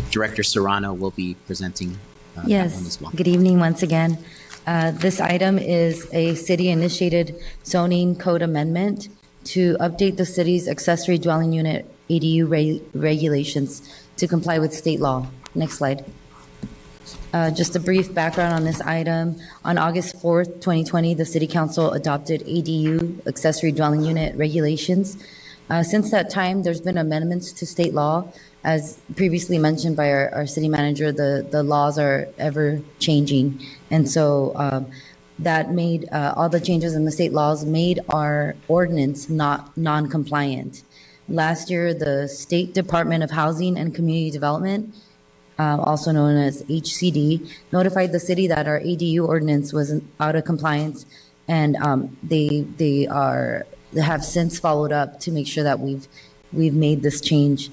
Director Serrano will be presenting that one as Yes, well. good evening once again. This item is a city-initiated zoning code amendment to update the city's accessory dwelling unit ADU regulations to comply with state law. Next slide. Just a brief background on this item. On August 4th, 2020, the City Council adopted ADU, accessory dwelling unit regulations. Since that time, there's been amendments to state law. As previously mentioned by our city manager, the laws are ever changing. And so that made, all the changes in the state laws made our ordinance not non-compliant. Last year, the State Department of Housing and Community Development, also known as HCD, notified the city that our ADU ordinance was out of compliance, and they have since followed up to make sure that we've made this change.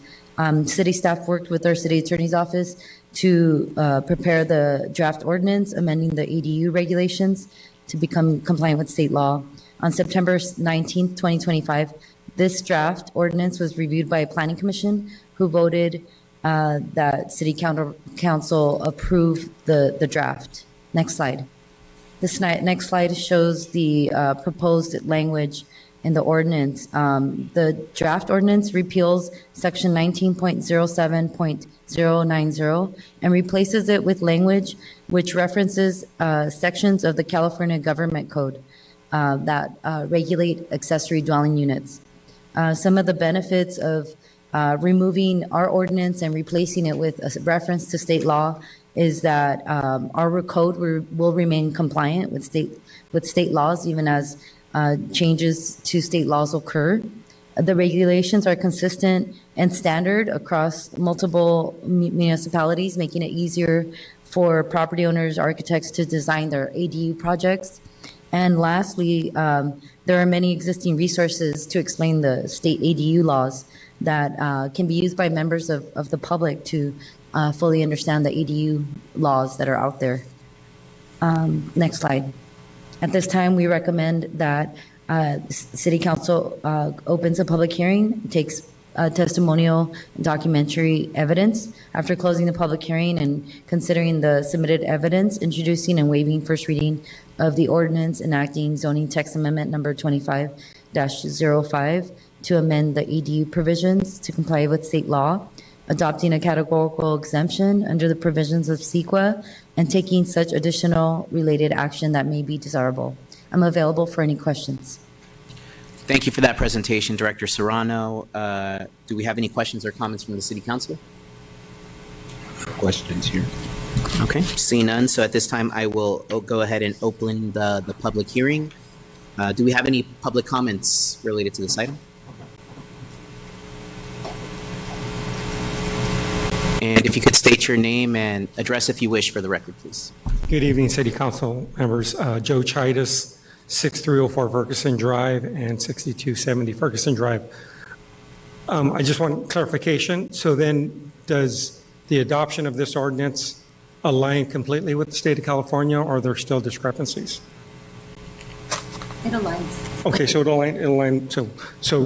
City staff worked with our city attorney's office to prepare the draft ordinance amending the ADU regulations to become compliant with state law. On September 19th, 2025, this draft ordinance was reviewed by a planning commission who voted that City Council approve the draft. Next slide. This next slide shows the proposed language in the ordinance. The draft ordinance repeals section 19.07.090 and replaces it with language which references sections of the California Government Code that regulate accessory dwelling units. Some of the benefits of removing our ordinance and replacing it with a reference to state law is that our code will remain compliant with state laws even as changes to state laws occur. The regulations are consistent and standard across multiple municipalities, making it easier for property owners, architects to design their ADU projects. And lastly, there are many existing resources to explain the state ADU laws that can be used by members of the public to fully understand the ADU laws that are out there. Next slide. At this time, we recommend that City Council opens a public hearing, takes testimonial and documentary evidence. After closing the public hearing and considering the submitted evidence, introducing and waiving first reading of the ordinance enacting zoning text amendment number 25-05 to amend the ADU provisions to comply with state law, adopting a categorical exemption under the provisions of CEQA, and taking such additional related action that may be desirable. I'm available for any questions. Thank you for that presentation, Director Serrano. Do we have any questions or comments from the City Council? Questions here? Okay, seeing none. So at this time, I will go ahead and open the public hearing. Do we have any public comments related to this item? And if you could state your name and address if you wish for the record, please. Good evening, City Council members. Joe Chidas, 6304 Ferguson Drive and 6270 Ferguson Drive. I just want clarification. So then does the adoption of this ordinance align completely with the state of California, or are there still discrepancies? It aligns. Okay, so it'll align, so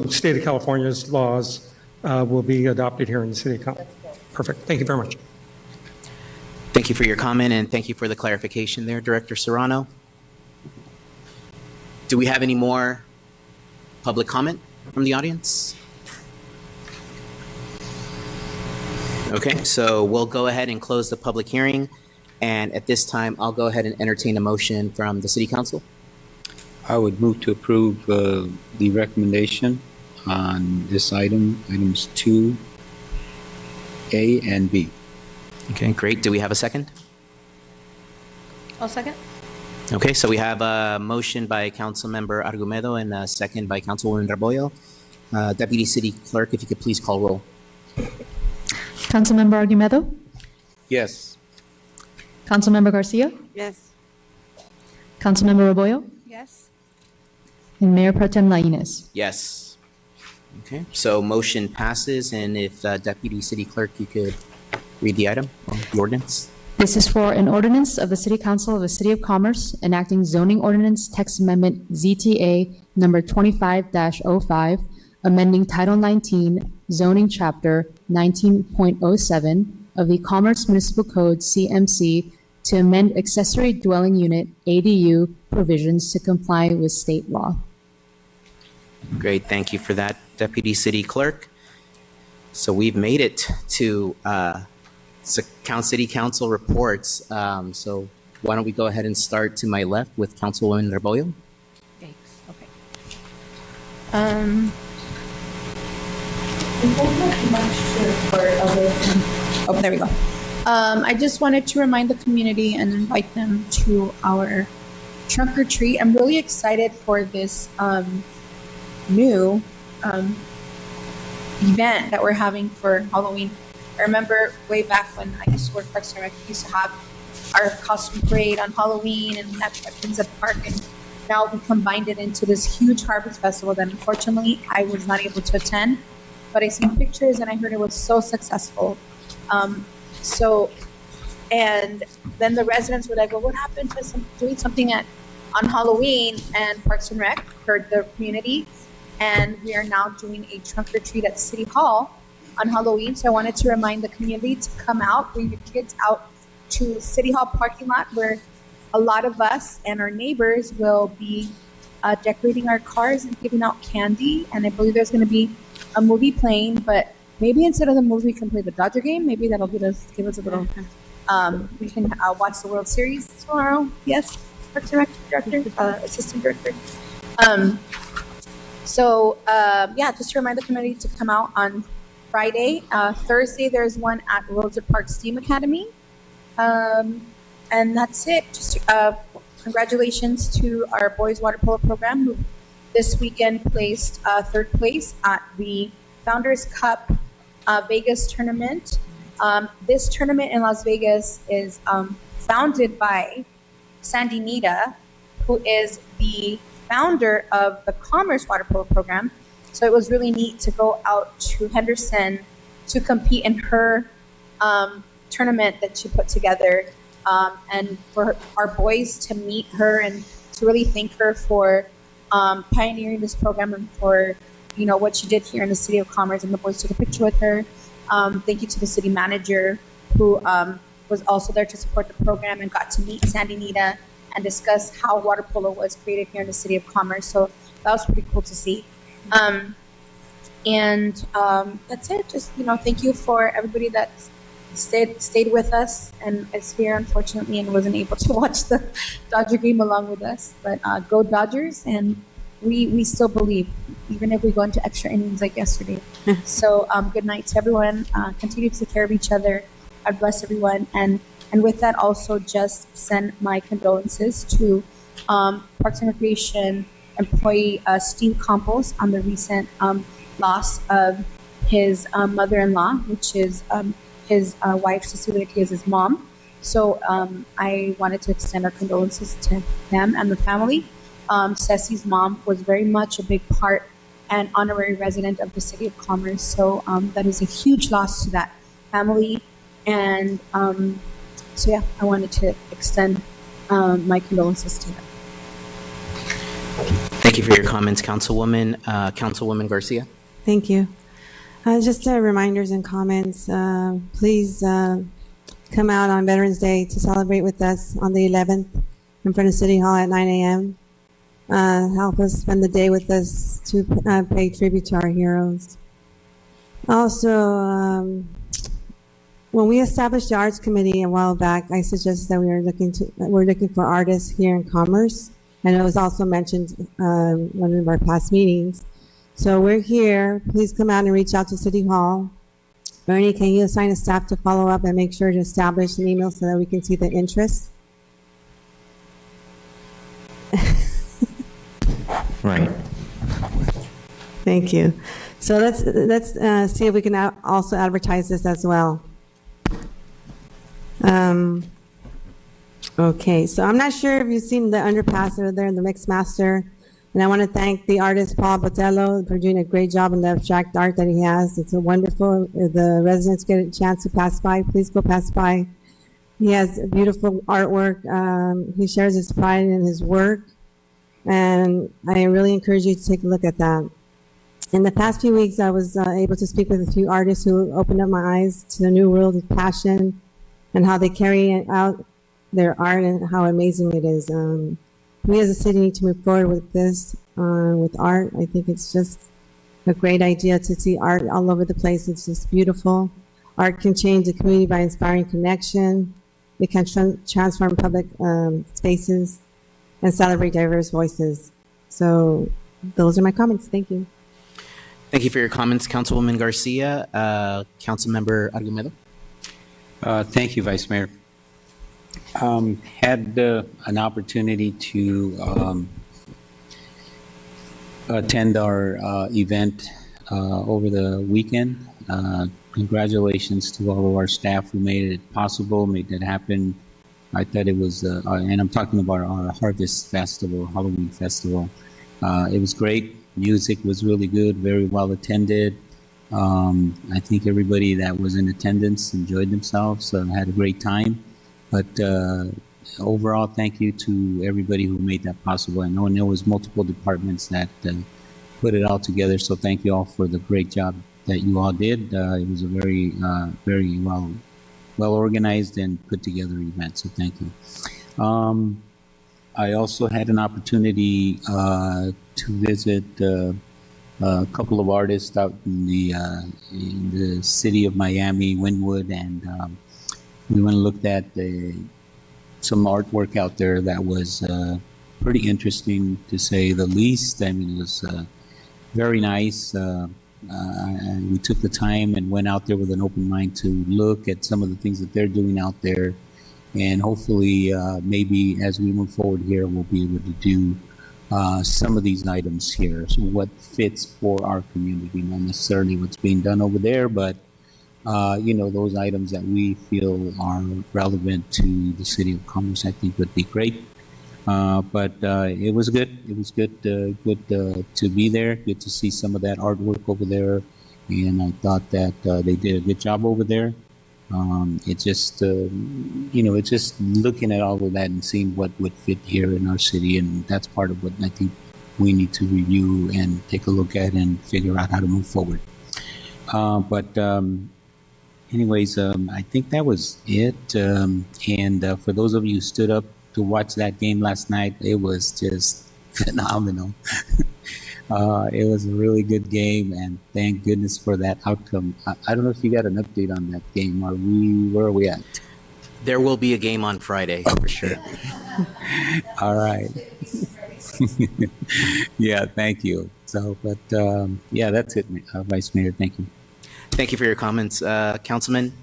state of California's laws will be adopted here in the City of California. Perfect. Thank you very much. Thank you for your comment and thank you for the clarification there, Director Serrano. Do we have any more public comment from the audience? Okay, so we'll go ahead and close the public hearing. And at this time, I'll go ahead and entertain a motion from the City Council. I would move to approve the recommendation on this item, items 2A and B. Okay, great. Do we have a second? I'll second. Okay, so we have a motion by Councilmember Argumedo and a second by Councilwoman Rebollo. Deputy City Clerk, if you could please call roll. Councilmember Argumedo, Yes. Councilmember Garcia, Yes. Councilmember Rebollo, Yes. and Mayor Pro Tem Lainez. Yes. Okay, so motion passes, and if Deputy City Clerk, you could read the item, or the ordinance. This is for an ordinance of the City Council of the City of Commerce enacting zoning ordinance text amendment ZTA number 25-05, amending Title 19 zoning chapter 19.07 of the Commerce Municipal Code CMC to amend accessory dwelling unit ADU provisions to comply with state law. Great, thank you for that, Deputy City Clerk. So we've made it to City Council reports. So why don't we go ahead and start to my left with Councilwoman Rebollo? Thanks. Okay. Oh, there we go. I just wanted to remind the community and invite them to our trunk or treat. I'm really excited for this new event that we're having for Halloween. I remember way back when I used to work Parks and Rec, we used to have our costume parade on Halloween and that things at the park, and now we combined it into this huge harvest festival that unfortunately I was not able to attend, but I seen pictures and I heard it was so successful. And then the residents were like, well, what happened to doing something on Halloween? And Parks and Rec heard the community, and we are now doing a trunk or treat at City Hall on Halloween. So I wanted to remind the community to come out, bring your kids out to City Hall parking lot, where a lot of us and our neighbors will be decorating our cars and giving out candy. And I believe there's going to be a movie playing, but maybe instead of the movie, we can play the Dodger game. Maybe that'll give us a little. We can watch the World Series tomorrow. Yes, Parks and Rec Director, Assistant Director. Yeah, just to remind the community to come out on Friday. Thursday, there's one at Rosa Park Steam Academy. And that's it. Just congratulations to our boys water polo program, who this weekend placed third place at the Founders Cup Vegas tournament. This tournament in Las Vegas is founded by Sandy Nita, who is the founder of the Commerce Water Polo program. So it was really neat to go out to Henderson to compete in her tournament that she put together, and for our boys to meet her and to really thank her for pioneering this program and for what she did here in the City of Commerce. And the boys took a picture with her. Thank you to the city manager, who was also there to support the program and got to meet Sandy Nita and discuss how water polo was created here in the City of Commerce. So that was pretty cool to see. That's it. Just thank you for everybody that stayed with us and is here, unfortunately, and wasn't able to watch the Dodger game along with us. But go Dodgers, and we still believe, even if we go into extra innings like yesterday. So good night to everyone. Continue to take care of each other. God bless everyone. And with that, also just send my condolences to Parks and Recreation employee Steve Campos on the recent loss of his mother-in-law, which is his wife, Cecilia Diaz's mom. So I wanted to extend our condolences to them and the family. Ceci's mom was very much a big part and honorary resident of the City of Commerce. So that is a huge loss to that family. And I wanted to extend my condolences to them. Thank you for your comments, Councilwoman. Councilwoman Garcia. Thank you. Just reminders and comments. Please come out on Veterans Day to celebrate with us on the 11th in front of City Hall at 9 a.m. Help us spend the day with us to pay tribute to our heroes. Also, when we established the Arts Committee a while back, I suggested that we're looking for artists here in Commerce, and it was also mentioned one of our past meetings. So we're here. Please come out and reach out to City Hall. Bernie, can you assign a staff to follow up and make sure to establish an email so that we can see the interest? Right. Thank you. So let's see if we can also advertise this as well. Okay, so I'm not sure if you've seen the underpass over there in the Mix Master, and I want to thank the artist Paul Botello for doing a great job in the abstract art that he has. It's a wonderful. If the residents get a chance to pass by, please go pass by. He has beautiful artwork. He shares his pride in his work, and I really encourage you to take a look at that. In the past few weeks, I was able to speak with a few artists who opened up my eyes to the new world of passion and how they carry out their art and how amazing it is. We as a city need to move forward with this, with art. I think it's just a great idea to see art all over the place. It's just beautiful. Art can change the community by inspiring connection. It can transform public spaces and celebrate diverse voices. So those are my comments. Thank you. Thank you for your comments, Councilwoman Garcia. Councilmember Argumedo. Thank you, Vice Mayor. Had an opportunity to attend our event over the weekend. Congratulations to all of our staff who made it possible, made it happen. I thought it was, and I'm talking about our Harvest Festival, Halloween Festival. It was great. Music was really good, very well attended. I think everybody that was in attendance enjoyed themselves, had a great time. But overall, thank you to everybody who made that possible. I know there was multiple departments that put it all together, so thank you all for the great job that you all did. It was a very well organized and put together event. So thank you. I also had an opportunity to visit a couple of artists out in the city of Miami, Wynwood, and we went and looked at some artwork out there that was pretty interesting, to say the least. I mean, it was very nice. And we took the time and went out there with an open mind to look at some of the things that they're doing out there. And hopefully, maybe as we move forward here, we'll be able to do some of these items here. So what fits for our community, not necessarily what's being done over there, but those items that we feel are relevant to the City of Commerce, I think would be great. But it was good. It was good to be there. Good to see some of that artwork over there, and I thought that they did a good job over there. It's just it's just looking at all of that and seeing what would fit here in our city, and that's part of what I think we need to review and take a look at and figure out how to move forward. Anyways, I think that was it. And for those of you who stood up to watch that game last night, it was just phenomenal. It was a really good game, and thank goodness for that outcome. I don't know if you got an update on that game. Where are we at? There will be a game on Friday, for sure. All right. Yeah, thank you. So, but yeah, that's it, Vice Mayor. Thank you. Thank you for your comments, Councilman.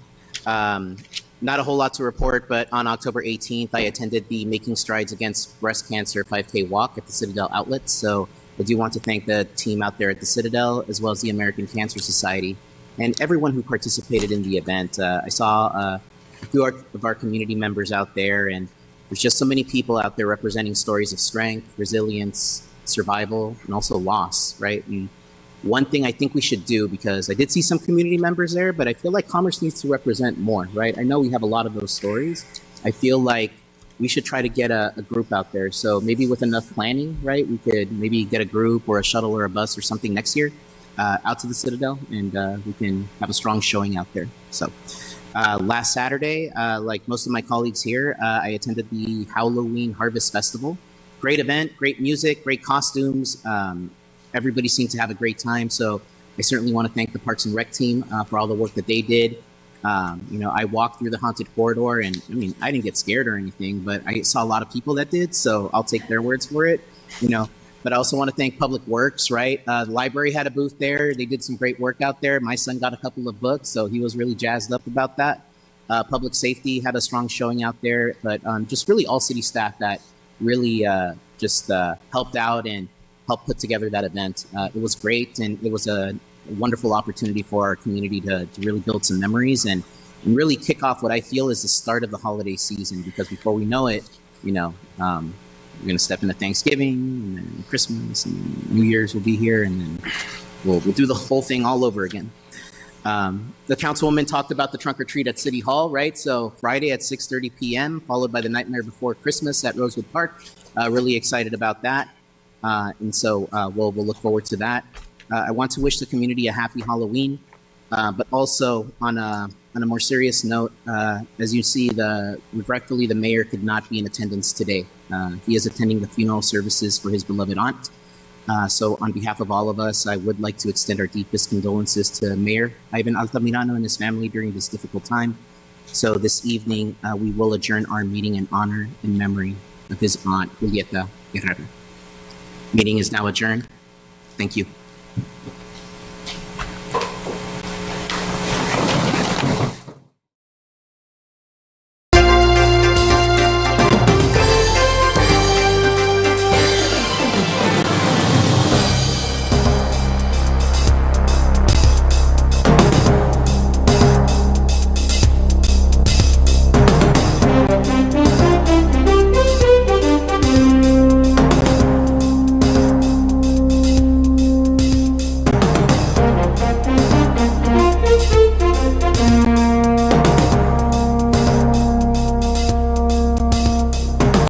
Not a whole lot to report, but on October 18th, I attended the Making Strides Against Breast Cancer 5K walk at the Citadel Outlet. So I do want to thank the team out there at the Citadel, as well as the American Cancer Society, and everyone who participated in the event. I saw a few of our community members out there, and there's just so many people out there representing stories of strength, resilience, survival, and also loss, right? And one thing I think we should do, because I did see some community members there, but I feel like Commerce needs to represent more, right? I know we have a lot of those stories. I feel like we should try to get a group out there. So maybe with enough planning, right, we could maybe get a group or a shuttle or a bus or something next year out to the Citadel, and we can have a strong showing out there. So last Saturday, like most of my colleagues here, I attended the Halloween Harvest Festival. Great event, great music, great costumes. Everybody seemed to have a great time. So I certainly want to thank the Parks and Rec team for all the work that they did. I walked through the haunted corridor, and I mean, I didn't get scared or anything, but I saw a lot of people that did, so I'll take their words for it, But I also want to thank Public Works, right? The library had a booth there. They did some great work out there. My son got a couple of books, so he was really jazzed up about that. Public Safety had a strong showing out there, but just really all city staff that really helped out and helped put together that event. It was great, and it was a wonderful opportunity for our community to really build some memories and really kick off what I feel is the start of the holiday season, because before we know it, we're going to step into Thanksgiving, and then Christmas, and New Year's will be here, and then we'll do the whole thing all over again. The councilwoman talked about the trunk or treat at City Hall, right? So Friday at 6:30 p.m., followed by the Nightmare Before Christmas at Rosewood Park. Really excited about that. And so we'll look forward to that. I want to wish the community a happy Halloween, but also on a more serious note, as you see, regretfully, the mayor could not be in attendance today. He is attending the funeral services for his beloved aunt. So on behalf of all of us, I would like to extend our deepest condolences to Mayor Ivan Altamirano and his family during this difficult time. So this evening, we will adjourn our meeting in honor and memory of his aunt, Julieta Guerrero. Meeting is now adjourned. Thank you.